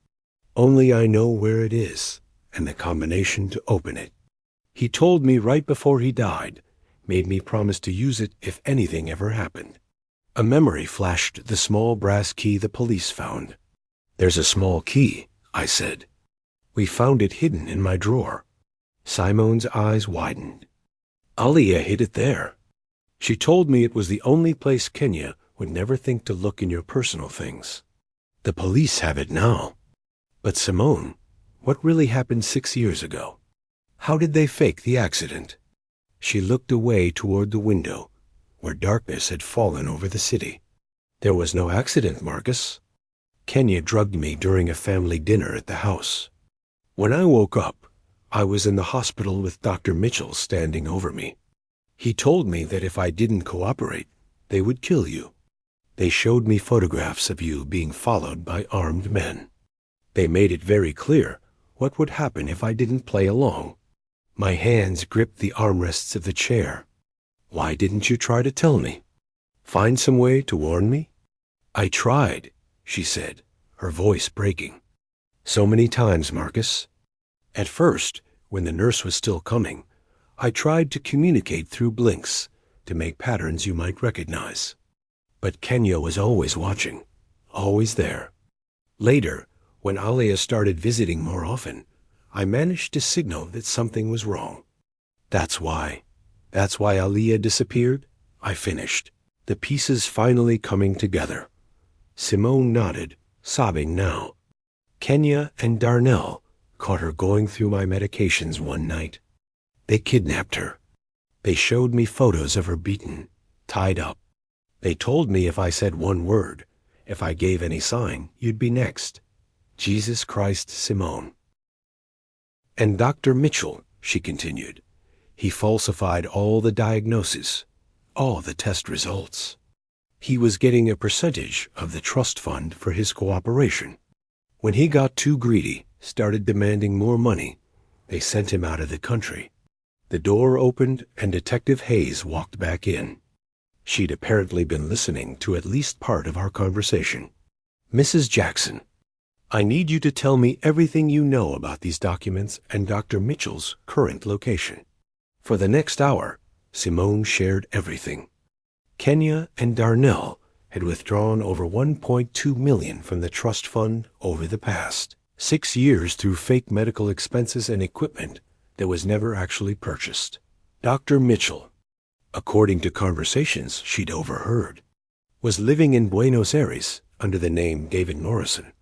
Only I know where it is and the combination to open it. He told me right before he died, made me promise to use it if anything ever happened." A memory flashed the small brass key the police found. "There's a small key," I said. "We found it hidden in my drawer." Simone's eyes widened. "Alia hid it there. She told me it was the only place Kenya would never think to look in your personal things. The police have it now. But Simone, what really happened 6 years ago? How did they fake the accident?" She looked away toward the window, where darkness had fallen over the city. There was no accident, Marcus. Kenya drugged me during a family dinner at the house. When I woke up, I was in the hospital with Dr. Mitchell standing over me. He told me that if I didn't cooperate, they would kill you. They showed me photographs of you being followed by armed men. They made it very clear what would happen if I didn't play along. My hands gripped the armrests of the chair. Why didn't you try to tell me? Find some way to warn me? I tried, she said, her voice breaking. So many times, Marcus. At first, when the nurse was still coming, I tried to communicate through blinks to make patterns you might recognize. But Kenya was always watching, always there. Later, when Alia started visiting more often, I managed to signal that something was wrong. That's why Alia disappeared, I finished, the pieces finally coming together. Simone nodded, sobbing now. Kenya and Darnell caught her going through my medications one night. They kidnapped her. They showed me photos of her beaten, tied up. They told me if I said one word, if I gave any sign, you'd be next. Jesus Christ, Simone. And Dr. Mitchell, she continued, he falsified all the diagnoses, all the test results. He was getting a percentage of the trust fund for his cooperation. When he got too greedy, started demanding more money, they sent him out of the country. The door opened and Detective Hayes walked back in. She'd apparently been listening to at least part of our conversation. Mrs. Jackson, I need you to tell me everything you know about these documents and Dr. Mitchell's current location. For the next hour, Simone shared everything. Kenya and Darnell had withdrawn over $1.2 million from the trust fund over the past 6 years through fake medical expenses and equipment that was never actually purchased. Dr. Mitchell, according to conversations she'd overheard, was living in Buenos Aires under the name David Morrison.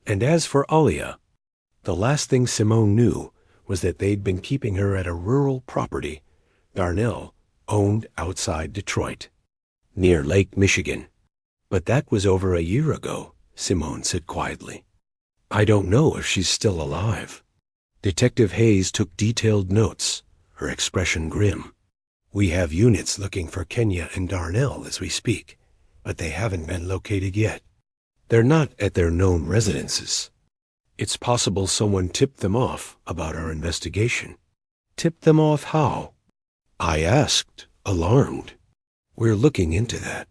And as for Alia, the last thing Simone knew was that they'd been keeping her at a rural property Darnell owned outside Detroit, near Lake Michigan. But that was over a year ago, Simone said quietly. I don't know if she's still alive. Detective Hayes took detailed notes, her expression grim. We have units looking for Kenya and Darnell as we speak, but they haven't been located yet. They're not at their known residences. It's possible someone tipped them off about our investigation. Tipped them off how? I asked, alarmed. We're looking into that.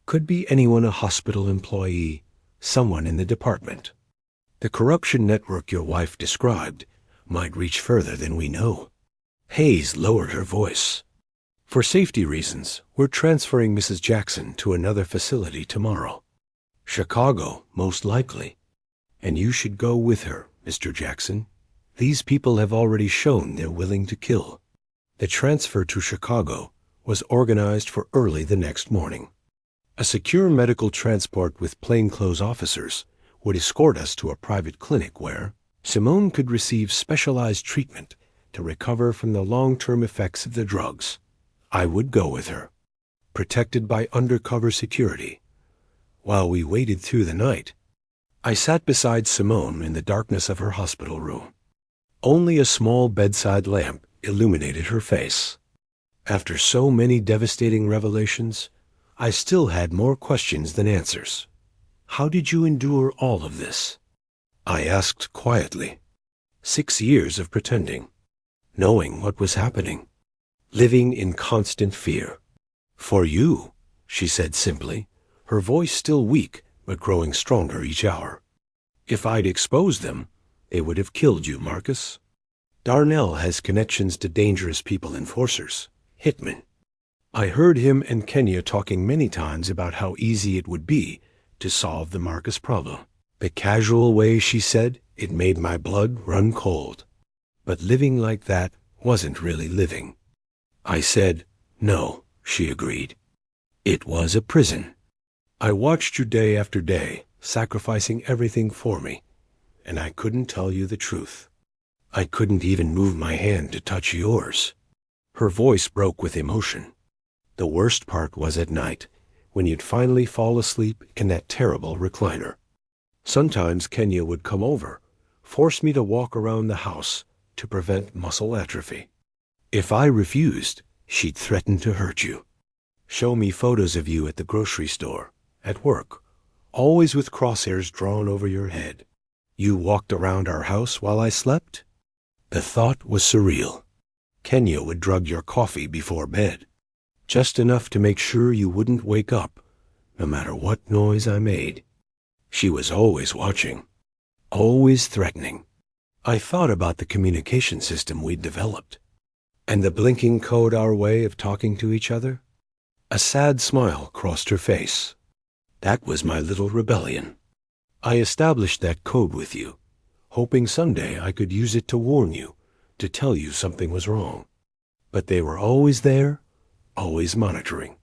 Could be anyone, a hospital employee, someone in the department. The corruption network your wife described might reach further than we know. Hayes lowered her voice. For safety reasons, we're transferring Mrs. Jackson to another facility tomorrow. Chicago, most likely. And you should go with her, Mr. Jackson. These people have already shown they're willing to kill. The transfer to Chicago was organized for early the next morning. A secure medical transport with plainclothes officers would escort us to a private clinic where Simone could receive specialized treatment to recover from the long-term effects of the drugs. I would go with her, protected by undercover security. While we waited through the night, I sat beside Simone in the darkness of her hospital room. Only a small bedside lamp illuminated her face. After so many devastating revelations, I still had more questions than answers. How did you endure all of this? I asked quietly. 6 years of pretending, knowing what was happening, living in constant fear. For you, she said simply, her voice still weak but growing stronger each hour. If I'd exposed them, they would have killed you, Marcus. Darnell has connections to dangerous people, enforcers, hitmen. I heard him and Kenya talking many times about how easy it would be to solve the Marcus problem. The casual way she said it made my blood run cold. But living like that wasn't really living. I said, no, she agreed. It was a prison. I watched you day after day, sacrificing everything for me, and I couldn't tell you the truth. I couldn't even move my hand to touch yours. Her voice broke with emotion. The worst part was at night, when you'd finally fall asleep in that terrible recliner. Sometimes Kenya would come over, force me to walk around the house to prevent muscle atrophy. If I refused, she'd threaten to hurt you. Show me photos of you at the grocery store, at work, always with crosshairs drawn over your head. You walked around our house while I slept? The thought was surreal. Kenya would drug your coffee before bed, just enough to make sure you wouldn't wake up, no matter what noise I made. She was always watching, always threatening. I thought about the communication system we'd developed, and the blinking code our way of talking to each other. A sad smile crossed her face. That was my little rebellion. I established that code with you, hoping someday I could use it to warn you, to tell you something was wrong. But they were always there, always monitoring.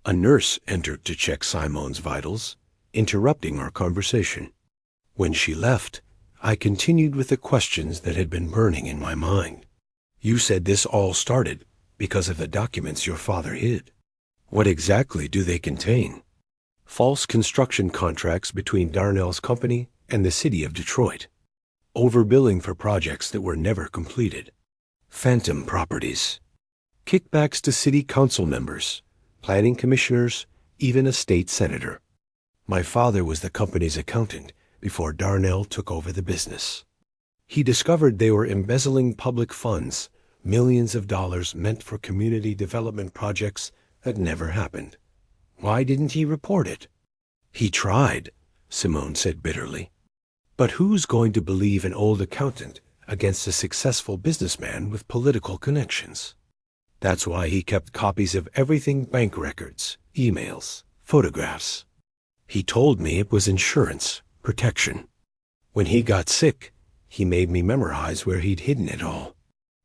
A nurse entered to check Simone's vitals, interrupting our conversation. When she left, I continued with the questions that had been burning in my mind. You said this all started because of the documents your father hid. What exactly do they contain? False construction contracts between Darnell's company and the city of Detroit. Overbilling for projects that were never completed. Phantom properties. Kickbacks to city council members, planning commissioners, even a state senator. My father was the company's accountant before Darnell took over the business. He discovered they were embezzling public funds, millions of dollars meant for community development projects that never happened. Why didn't he report it? He tried, Simone said bitterly. But who's going to believe an old accountant against a successful businessman with political connections? That's why he kept copies of everything: bank records, emails, photographs. He told me it was insurance, protection. When he got sick, he made me memorize where he'd hidden it all.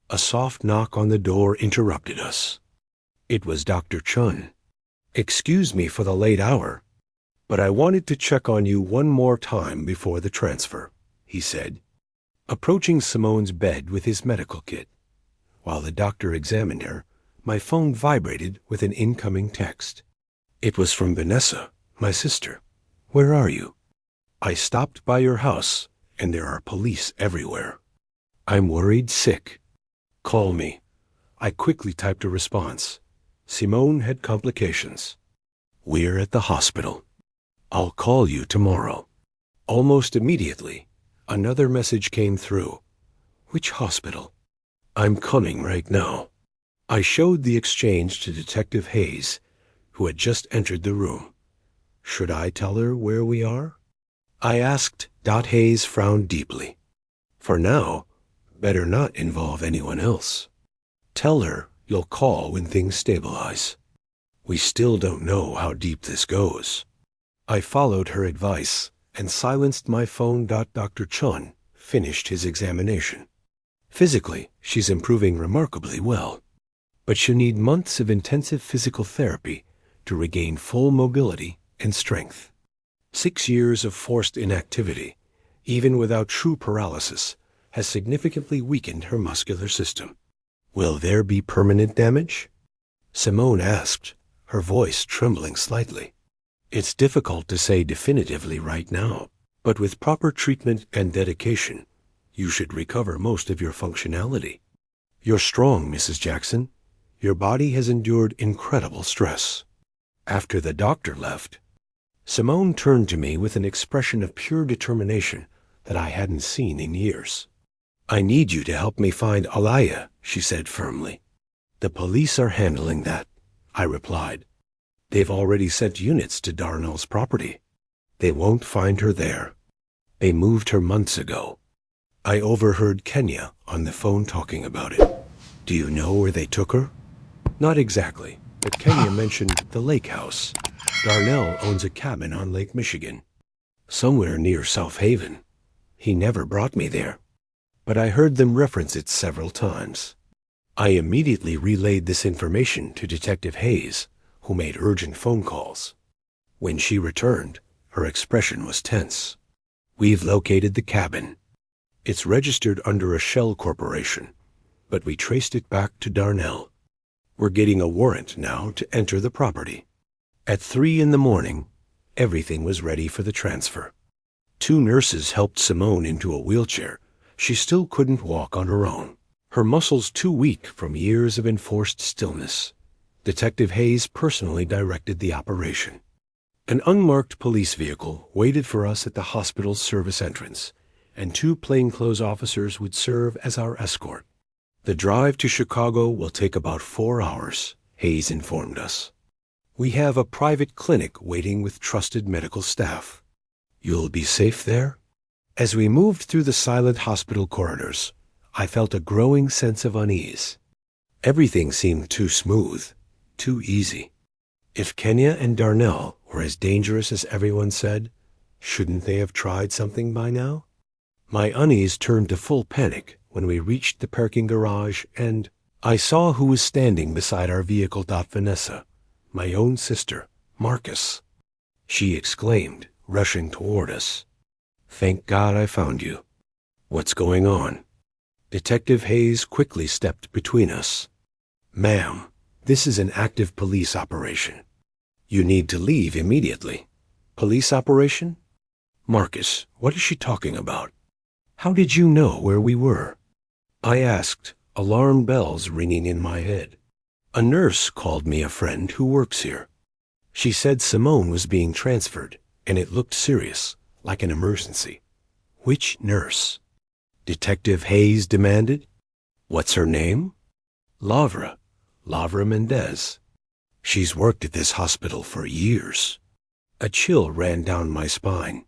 A soft knock on the door interrupted us. It was Dr. Chun. Excuse me for the late hour, but I wanted to check on you one more time before the transfer, he said, approaching Simone's bed with his medical kit. While the doctor examined her, my phone vibrated with an incoming text. It was from Vanessa, my sister. Where are you? I stopped by your house, and there are police everywhere. I'm worried sick. Call me. I quickly typed a response. Simone had complications. We're at the hospital. I'll call you tomorrow. Almost immediately, another message came through. Which hospital? I'm coming right now. I showed the exchange to Detective Hayes, who had just entered the room. Should I tell her where we are? I asked. Hayes frowned deeply. For now, better not involve anyone else. Tell her you'll call when things stabilize. We still don't know how deep this goes. I followed her advice and silenced my phone. Dr. Chun finished his examination. Physically, she's improving remarkably well, but she'll need months of intensive physical therapy to regain full mobility and strength. 6 years of forced inactivity, even without true paralysis, has significantly weakened her muscular system. Will there be permanent damage? Simone asked, her voice trembling slightly. It's difficult to say definitively right now, but with proper treatment and dedication, you should recover most of your functionality. You're strong, Mrs. Jackson. Your body has endured incredible stress. After the doctor left, Simone turned to me with an expression of pure determination that I hadn't seen in years. I need you to help me find Alaya, she said firmly. The police are handling that, I replied. They've already sent units to Darnell's property. They won't find her there. They moved her months ago. I overheard Kenya on the phone talking about it. Do you know where they took her? Not exactly, but Kenya mentioned the lake house. Darnell owns a cabin on Lake Michigan, somewhere near South Haven. He never brought me there, but I heard them reference it several times. I immediately relayed this information to Detective Hayes, who made urgent phone calls. When she returned, her expression was tense. We've located the cabin. It's registered under a shell corporation, but we traced it back to Darnell. We're getting a warrant now to enter the property. At 3 in the morning, everything was ready for the transfer. 2 nurses helped Simone into a wheelchair. She still couldn't walk on her own, her muscles too weak from years of enforced stillness. Detective Hayes personally directed the operation. An unmarked police vehicle waited for us at the hospital's service entrance, and 2 plainclothes officers would serve as our escort. The drive to Chicago will take about 4 hours, Hayes informed us. We have a private clinic waiting with trusted medical staff. You'll be safe there? As we moved through the silent hospital corridors, I felt a growing sense of unease. Everything seemed too smooth, too easy. If Kenya and Darnell were as dangerous as everyone said, shouldn't they have tried something by now? My unease turned to full panic when we reached the parking garage and I saw who was standing beside our vehicle. Vanessa, my own sister, Marcus. She exclaimed, rushing toward us. Thank God I found you. What's going on? Detective Hayes quickly stepped between us. Ma'am, this is an active police operation. You need to leave immediately. Police operation? Marcus, what is she talking about? How did you know where we were? I asked, alarm bells ringing in my head. A nurse called me a friend who works here. She said Simone was being transferred, and it looked serious, like an emergency. Which nurse? Detective Hayes demanded. What's her name? Lavra Mendez. She's worked at this hospital for years. A chill ran down my spine.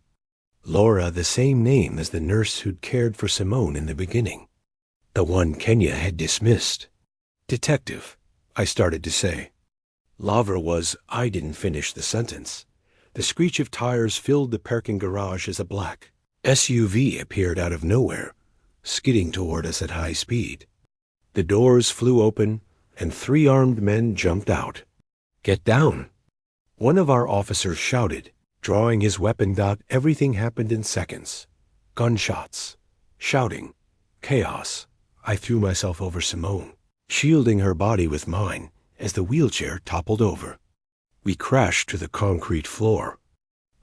Laura, the same name as the nurse who'd cared for Simone in the beginning. The one Kenya had dismissed. Detective, I started to say. Lavra was, I didn't finish the sentence. The screech of tires filled the parking garage as a black SUV appeared out of nowhere, skidding toward us at high speed. The doors flew open, and 3 armed men jumped out. Get down! One of our officers shouted, drawing his weapon. Everything happened in seconds. Gunshots, shouting, chaos. I threw myself over Simone, shielding her body with mine as the wheelchair toppled over. We crashed to the concrete floor.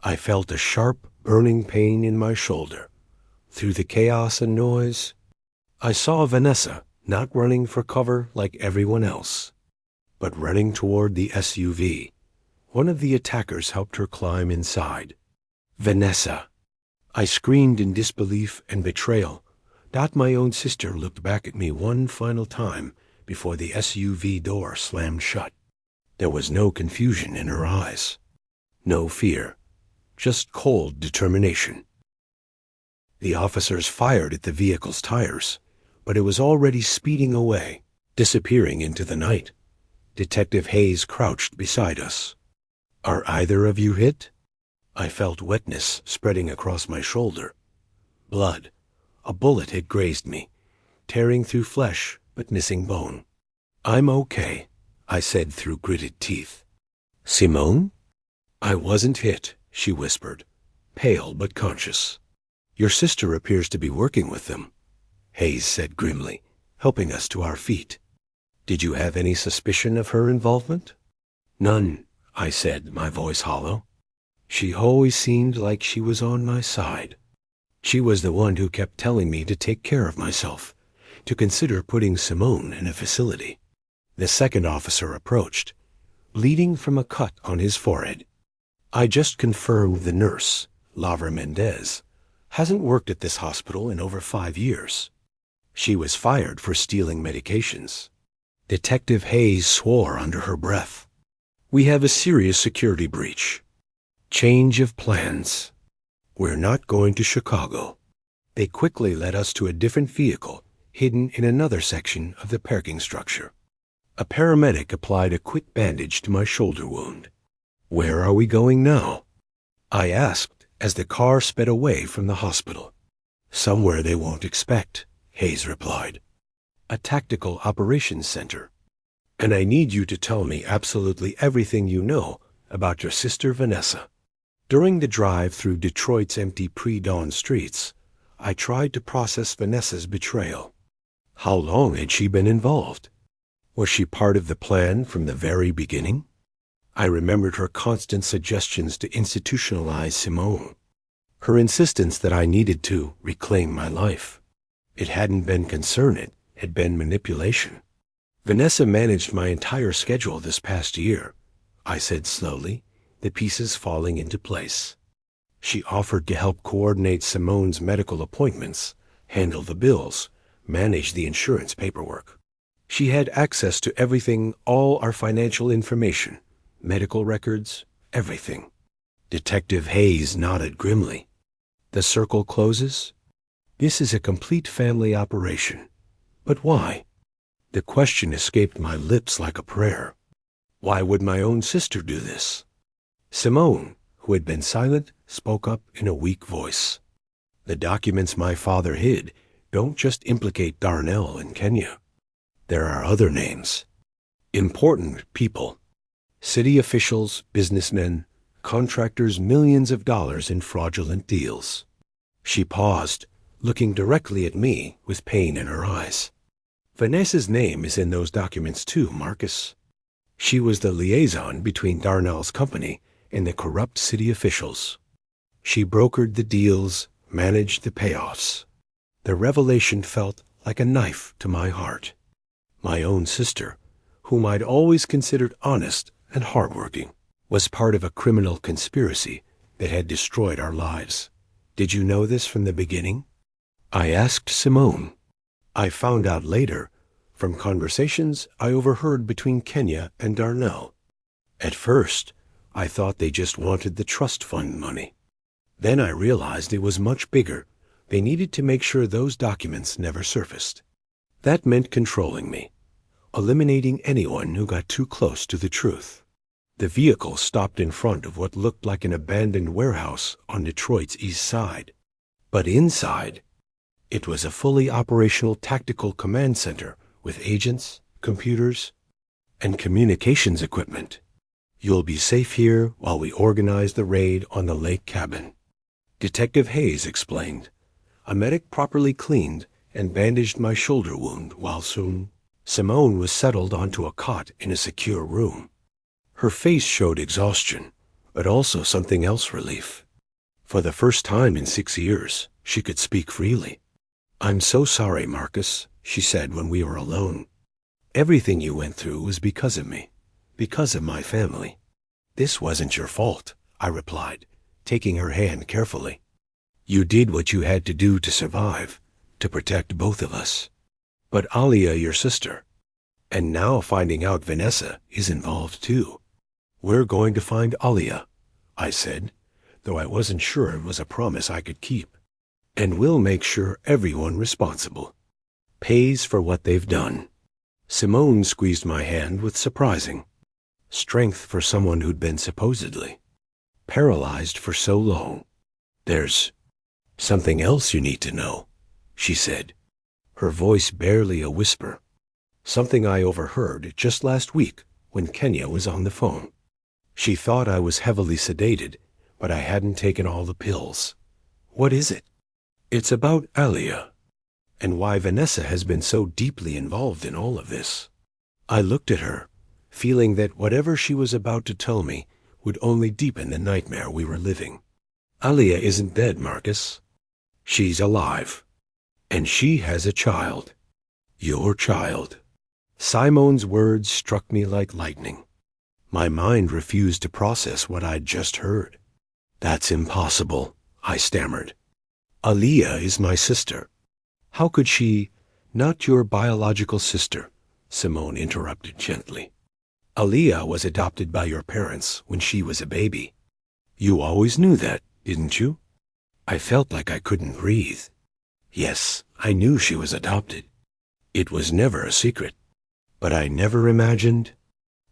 I felt a sharp, burning pain in my shoulder. Through the chaos and noise, I saw Vanessa, not running for cover like everyone else, but running toward the SUV. One of the attackers helped her climb inside. Vanessa! I screamed in disbelief and betrayal. My own sister looked back at me one final time before the SUV door slammed shut. There was no confusion in her eyes, no fear, just cold determination. The officers fired at the vehicle's tires, but it was already speeding away, disappearing into the night. Detective Hayes crouched beside us. Are either of you hit? I felt wetness spreading across my shoulder. Blood. A bullet had grazed me, tearing through flesh but missing bone. I'm okay, I said through gritted teeth. Simone? I wasn't hit, she whispered, pale but conscious. Your sister appears to be working with them, Hayes said grimly, helping us to our feet. Did you have any suspicion of her involvement? None, I said, my voice hollow. She always seemed like she was on my side. She was the one who kept telling me to take care of myself, to consider putting Simone in a facility. The second officer approached, bleeding from a cut on his forehead. I just confirmed the nurse, Lavra Mendez, hasn't worked at this hospital in over 5 years. She was fired for stealing medications. Detective Hayes swore under her breath. We have a serious security breach. Change of plans. We're not going to Chicago. They quickly led us to a different vehicle, hidden in another section of the parking structure. A paramedic applied a quick bandage to my shoulder wound. Where are we going now? I asked as the car sped away from the hospital. Somewhere they won't expect, Hayes replied. A tactical operations center. And I need you to tell me absolutely everything you know about your sister Vanessa. During the drive through Detroit's empty pre-dawn streets, I tried to process Vanessa's betrayal. How long had she been involved? Was she part of the plan from the very beginning? I remembered her constant suggestions to institutionalize Simone. Her insistence that I needed to reclaim my life. It hadn't been concern, it had been manipulation. Vanessa managed my entire schedule this past year, I said slowly, the pieces falling into place. She offered to help coordinate Simone's medical appointments, handle the bills, manage the insurance paperwork. She had access to everything, all our financial information, medical records, everything. Detective Hayes nodded grimly. The circle closes? This is a complete family operation. But why? The question escaped my lips like a prayer. Why would my own sister do this? Simone, who had been silent, spoke up in a weak voice. The documents my father hid don't just implicate Darnell and Kenya. There are other names. Important people. City officials, businessmen, contractors, millions of dollars in fraudulent deals. She paused, looking directly at me with pain in her eyes. Vanessa's name is in those documents too, Marcus. She was the liaison between Darnell's company and the corrupt city officials. She brokered the deals, managed the payoffs. The revelation felt like a knife to my heart. My own sister, whom I'd always considered honest and hardworking, was part of a criminal conspiracy that had destroyed our lives. Did you know this from the beginning? I asked Simone. I found out later from conversations I overheard between Kenya and Darnell. At first, I thought they just wanted the trust fund money. Then I realized it was much bigger. They needed to make sure those documents never surfaced. That meant controlling me, eliminating anyone who got too close to the truth. The vehicle stopped in front of what looked like an abandoned warehouse on Detroit's east side. But inside, it was a fully operational tactical command center with agents, computers, and communications equipment. You'll be safe here while we organize the raid on the lake cabin. Detective Hayes explained. A medic properly cleaned and bandaged my shoulder wound while soon Simone was settled onto a cot in a secure room. Her face showed exhaustion, but also something else, relief. For the first time in 6 years, she could speak freely. I'm so sorry, Marcus, she said when we were alone. Everything you went through was because of me, because of my family. This wasn't your fault, I replied, taking her hand carefully. You did what you had to do to survive, to protect both of us. But Alia, your sister, and now finding out Vanessa is involved too. We're going to find Alia, I said, though I wasn't sure it was a promise I could keep. And we'll make sure everyone responsible pays for what they've done. Simone squeezed my hand with surprising strength for someone who'd been supposedly paralyzed for so long. There's something else you need to know, she said, her voice barely a whisper. Something I overheard just last week when Kenya was on the phone. She thought I was heavily sedated, but I hadn't taken all the pills. What is it? It's about Alia, and why Vanessa has been so deeply involved in all of this. I looked at her, feeling that whatever she was about to tell me would only deepen the nightmare we were living. Alia isn't dead, Marcus. She's alive. And she has a child. Your child. Simone's words struck me like lightning. My mind refused to process what I'd just heard. That's impossible, I stammered. Alia is my sister. How could she— Not your biological sister, Simone interrupted gently. Alia was adopted by your parents when she was a baby. You always knew that, didn't you? I felt like I couldn't breathe. Yes, I knew she was adopted. It was never a secret. But I never imagined—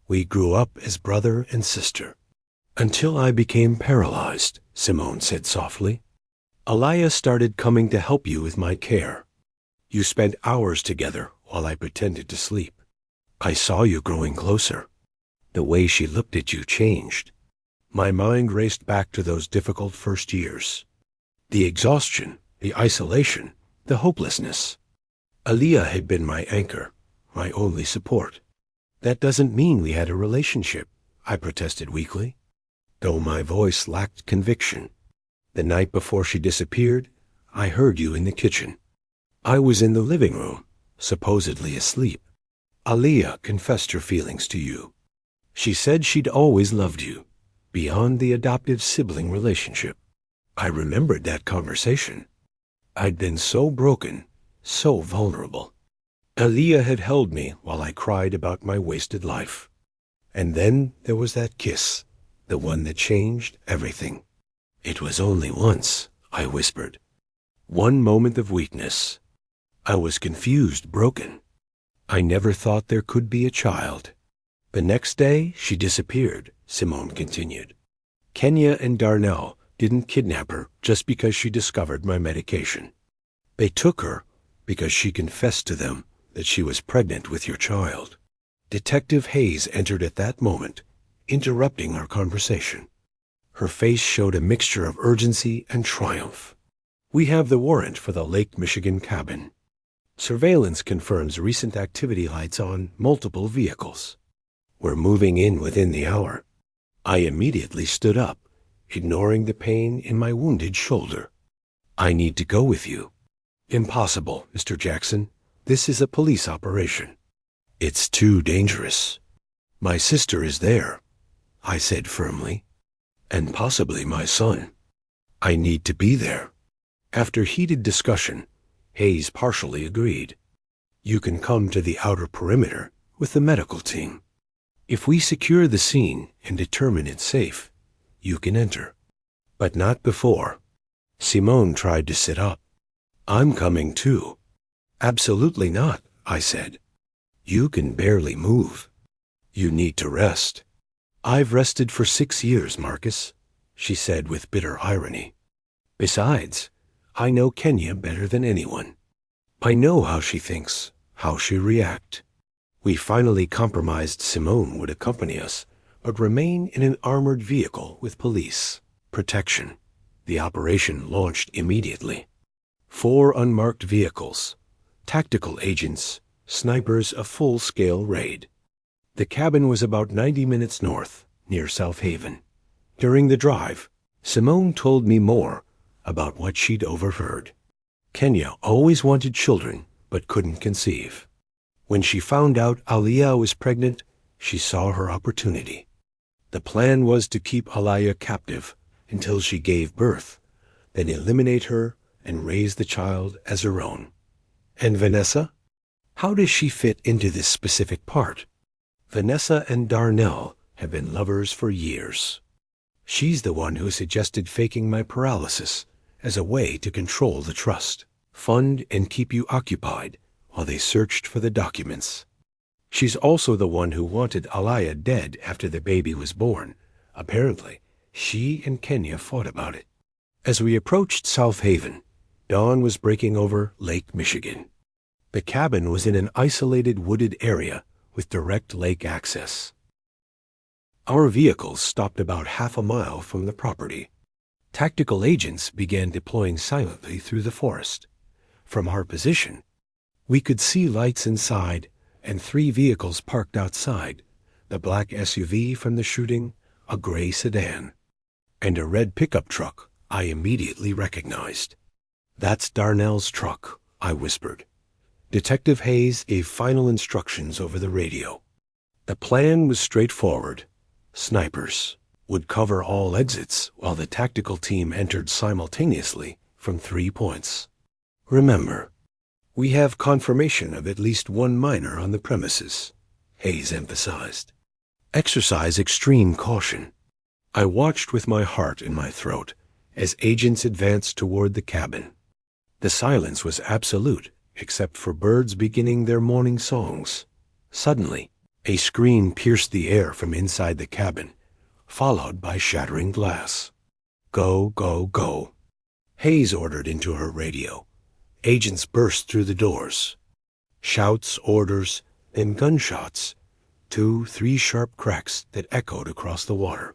We grew up as brother and sister. Until I became paralyzed, Simone said softly. Alia started coming to help you with my care. You spent hours together while I pretended to sleep. I saw you growing closer. The way she looked at you changed. My mind raced back to those difficult first years. The exhaustion, the isolation, the hopelessness. Alia had been my anchor, my only support. That doesn't mean we had a relationship, I protested weakly, though my voice lacked conviction. The night before she disappeared, I heard you in the kitchen. I was in the living room, supposedly asleep. Aliyah confessed her feelings to you. She said she'd always loved you, beyond the adoptive sibling relationship. I remembered that conversation. I'd been so broken, so vulnerable. Aliyah had held me while I cried about my wasted life. And then there was that kiss, the one that changed everything. It was only once, I whispered. One moment of weakness. I was confused, broken. I never thought there could be a child. The next day, she disappeared, Simone continued. Kenya and Darnell didn't kidnap her just because she discovered my medication. They took her because she confessed to them that she was pregnant with your child. Detective Hayes entered at that moment, interrupting our conversation. Her face showed a mixture of urgency and triumph. We have the warrant for the Lake Michigan cabin. Surveillance confirms recent activity lights on multiple vehicles. We're moving in within the hour. I immediately stood up, ignoring the pain in my wounded shoulder. I need to go with you. Impossible, Mr. Jackson. This is a police operation. It's too dangerous. My sister is there, I said firmly, and possibly my son. I need to be there. After heated discussion, Hayes partially agreed. You can come to the outer perimeter with the medical team. If we secure the scene and determine it's safe, you can enter. But not before. Simone tried to sit up. I'm coming too. Absolutely not, I said. You can barely move. You need to rest. I've rested for 6 years, Marcus, she said with bitter irony. Besides, I know Kenya better than anyone. I know how she thinks, how she'll react. We finally compromised Simone would accompany us, but remain in an armored vehicle with police protection. The operation launched immediately. 4 unmarked vehicles, tactical agents, snipers, a full-scale raid. The cabin was about 90 minutes north, near South Haven. During the drive, Simone told me more about what she'd overheard. Kenya always wanted children, but couldn't conceive. When she found out Aliyah was pregnant, she saw her opportunity. The plan was to keep Aliyah captive until she gave birth, then eliminate her and raise the child as her own. And Vanessa? How does she fit into this specific part? Vanessa and Darnell have been lovers for years. She's the one who suggested faking my paralysis as a way to control the trust, fund and keep you occupied while they searched for the documents. She's also the one who wanted Aliyah dead after the baby was born. Apparently, she and Kenya fought about it. As we approached South Haven, dawn was breaking over Lake Michigan. The cabin was in an isolated wooded area with direct lake access. Our vehicles stopped about half a mile from the property. Tactical agents began deploying silently through the forest. From our position, we could see lights inside and 3 vehicles parked outside, the black SUV from the shooting, a gray sedan, and a red pickup truck I immediately recognized. That's Darnell's truck, I whispered. Detective Hayes gave final instructions over the radio. The plan was straightforward. Snipers would cover all exits while the tactical team entered simultaneously from 3 points. Remember, we have confirmation of at least 1 minor on the premises, Hayes emphasized. Exercise extreme caution. I watched with my heart in my throat as agents advanced toward the cabin. The silence was absolute, except for birds beginning their morning songs. Suddenly, a scream pierced the air from inside the cabin, followed by shattering glass. Go, go, go. Hayes ordered into her radio. Agents burst through the doors. Shouts, orders, then gunshots. 2, 3 sharp cracks that echoed across the water.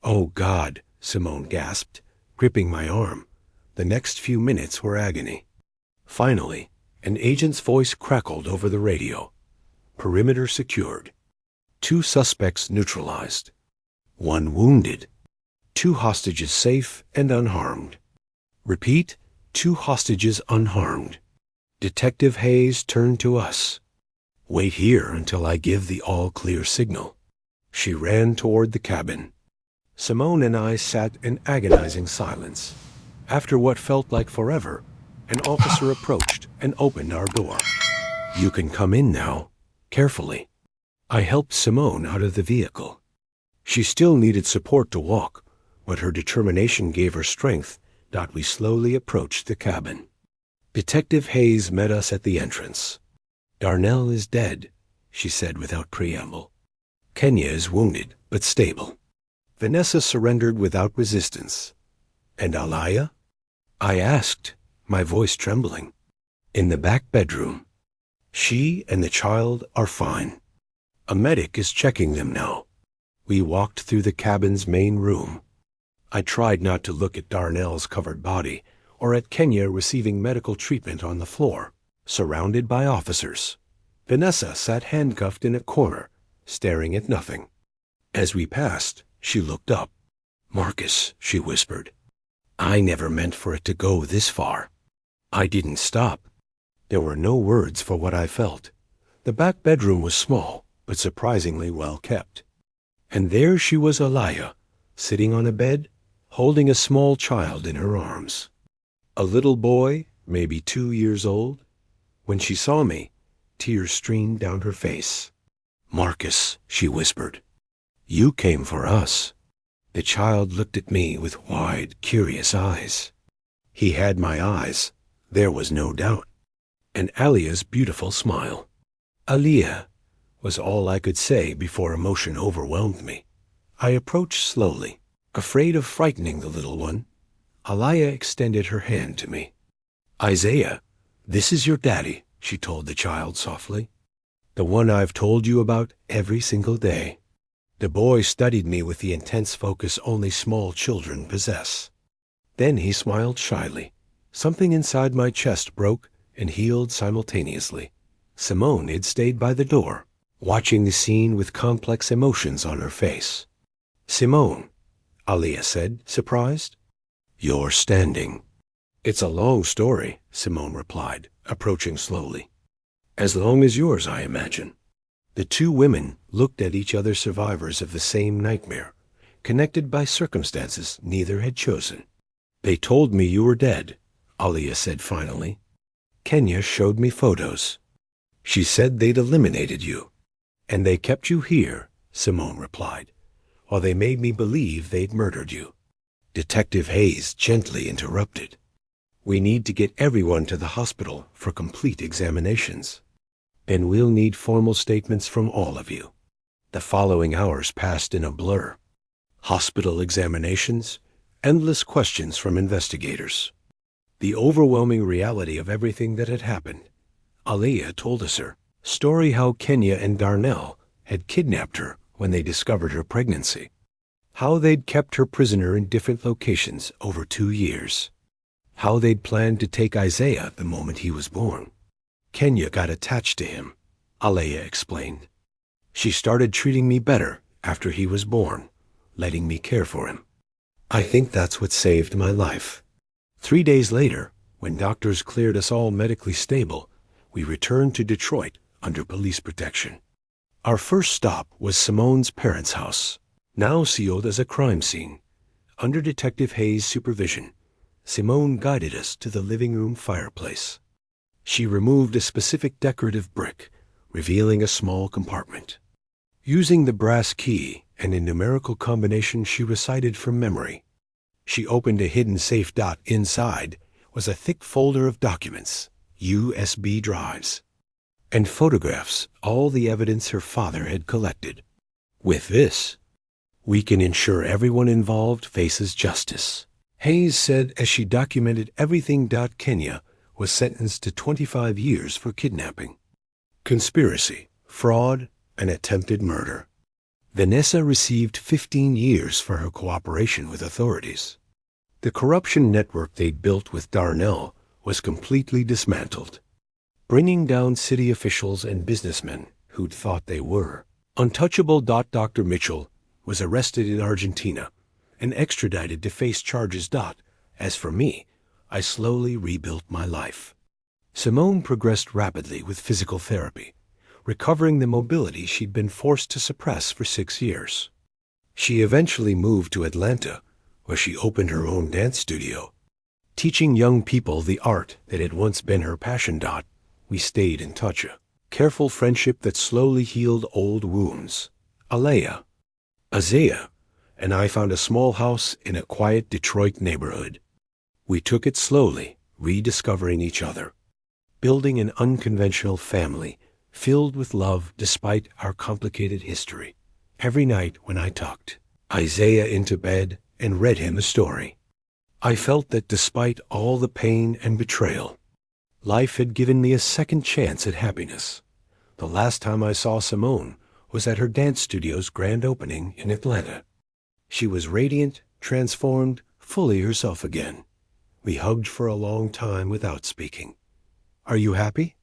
Oh, God, Simone gasped, gripping my arm. The next few minutes were agony. Finally, an agent's voice crackled over the radio. Perimeter secured. 2 suspects neutralized. 1 wounded. 2 hostages safe and unharmed. Repeat, 2 hostages unharmed. Detective Hayes turned to us. Wait here until I give the all-clear signal. She ran toward the cabin. Simone and I sat in agonizing silence. After what felt like forever, an officer approached and opened our door. You can come in now, carefully. I helped Simone out of the vehicle. She still needed support to walk, but her determination gave her strength that we slowly approached the cabin. Detective Hayes met us at the entrance. Darnell is dead, she said without preamble. Kenya is wounded, but stable. Vanessa surrendered without resistance. And Alaya? I asked, my voice trembling. In the back bedroom. She and the child are fine. A medic is checking them now. We walked through the cabin's main room. I tried not to look at Darnell's covered body or at Kenya receiving medical treatment on the floor, surrounded by officers. Vanessa sat handcuffed in a corner, staring at nothing. As we passed, she looked up. Marcus, she whispered. I never meant for it to go this far. I didn't stop. There were no words for what I felt. The back bedroom was small, but surprisingly well kept. And there she was, Alaya, sitting on a bed, holding a small child in her arms. A little boy, maybe 2 years old. When she saw me, tears streamed down her face. Marcus, she whispered, you came for us. The child looked at me with wide, curious eyes. He had my eyes, there was no doubt, and Alia's beautiful smile. Aliyah was all I could say before emotion overwhelmed me. I approached slowly, afraid of frightening the little one. Aliyah extended her hand to me. Isaiah, this is your daddy, she told the child softly. The one I've told you about every single day. The boy studied me with the intense focus only small children possess. Then he smiled shyly. Something inside my chest broke and healed simultaneously. Simone had stayed by the door, watching the scene with complex emotions on her face. Simone, Aliyah said, surprised. You're standing. It's a long story, Simone replied, approaching slowly. As long as yours, I imagine. The 2 women looked at each other, survivors of the same nightmare, connected by circumstances neither had chosen. They told me you were dead, Aliyah said finally. Kenya showed me photos. She said they'd eliminated you. And they kept you here, Simone replied, while they made me believe they'd murdered you. Detective Hayes gently interrupted. We need to get everyone to the hospital for complete examinations. Then we'll need formal statements from all of you. The following hours passed in a blur. Hospital examinations, endless questions from investigators. The overwhelming reality of everything that had happened. Aliyah told us her story how Kenya and Darnell had kidnapped her when they discovered her pregnancy. How they'd kept her prisoner in different locations over 2 years. How they'd planned to take Isaiah the moment he was born. Kenya got attached to him, Aliyah explained. She started treating me better after he was born, letting me care for him. I think that's what saved my life. 3 days later, when doctors cleared us all medically stable, we returned to Detroit under police protection. Our first stop was Simone's parents' house, now sealed as a crime scene. Under Detective Hayes' supervision, Simone guided us to the living room fireplace. She removed a specific decorative brick, revealing a small compartment. Using the brass key and a numerical combination she recited from memory, she opened a hidden safe. Inside was a thick folder of documents, USB drives, and photographs, all the evidence her father had collected. With this, we can ensure everyone involved faces justice, Hayes said as she documented everything. Kenya was sentenced to 25 years for kidnapping, conspiracy, fraud, and attempted murder. Vanessa received 15 years for her cooperation with authorities. The corruption network they'd built with Darnell was completely dismantled, bringing down city officials and businessmen who'd thought they were Untouchable. Dr. Mitchell was arrested in Argentina and extradited to face charges. As for me, I slowly rebuilt my life. Simone progressed rapidly with physical therapy, recovering the mobility she'd been forced to suppress for 6 years. She eventually moved to Atlanta, where she opened her own dance studio, teaching young people the art that had once been her passion. We stayed in touch, a careful friendship that slowly healed old wounds. Isaiah, and I found a small house in a quiet Detroit neighborhood. We took it slowly, rediscovering each other, building an unconventional family filled with love despite our complicated history. Every night when I tucked Isaiah into bed and read him a story, I felt that despite all the pain and betrayal, life had given me a second chance at happiness. The last time I saw Simone was at her dance studio's grand opening in Atlanta. She was radiant, transformed, fully herself again. We hugged for a long time without speaking. "Are you happy?"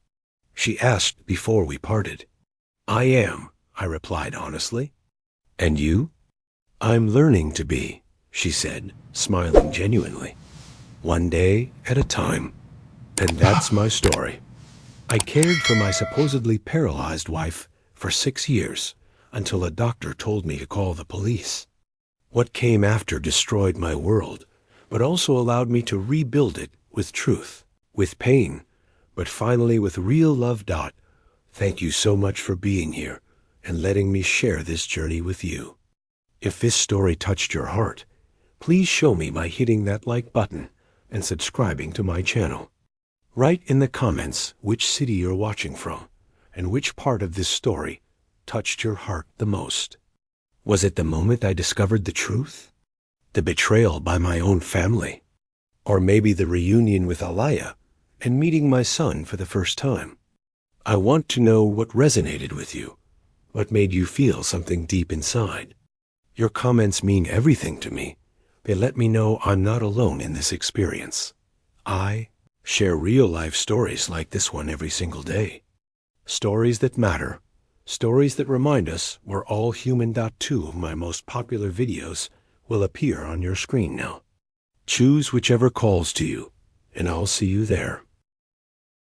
she asked before we parted. "I am," I replied honestly. "And you?" "I'm learning to be," she said, smiling genuinely. "One day at a time." And that's my story. I cared for my supposedly paralyzed wife for 6 years until a doctor told me to call the police. What came after destroyed my world, but also allowed me to rebuild it with truth, with pain, but finally with real love. Thank you so much for being here and letting me share this journey with you. If this story touched your heart, please show me by hitting that like button and subscribing to my channel. Write in the comments which city you're watching from and which part of this story touched your heart the most. Was it the moment I discovered the truth? The betrayal by my own family? Or maybe the reunion with Aliyah and meeting my son for the first time? I want to know what resonated with you, what made you feel something deep inside. Your comments mean everything to me. They let me know I'm not alone in this experience. I share real-life stories like this one every single day. Stories that matter. Stories that remind us we're all human. 2 of my most popular videos will appear on your screen now. Choose whichever calls to you, and I'll see you there.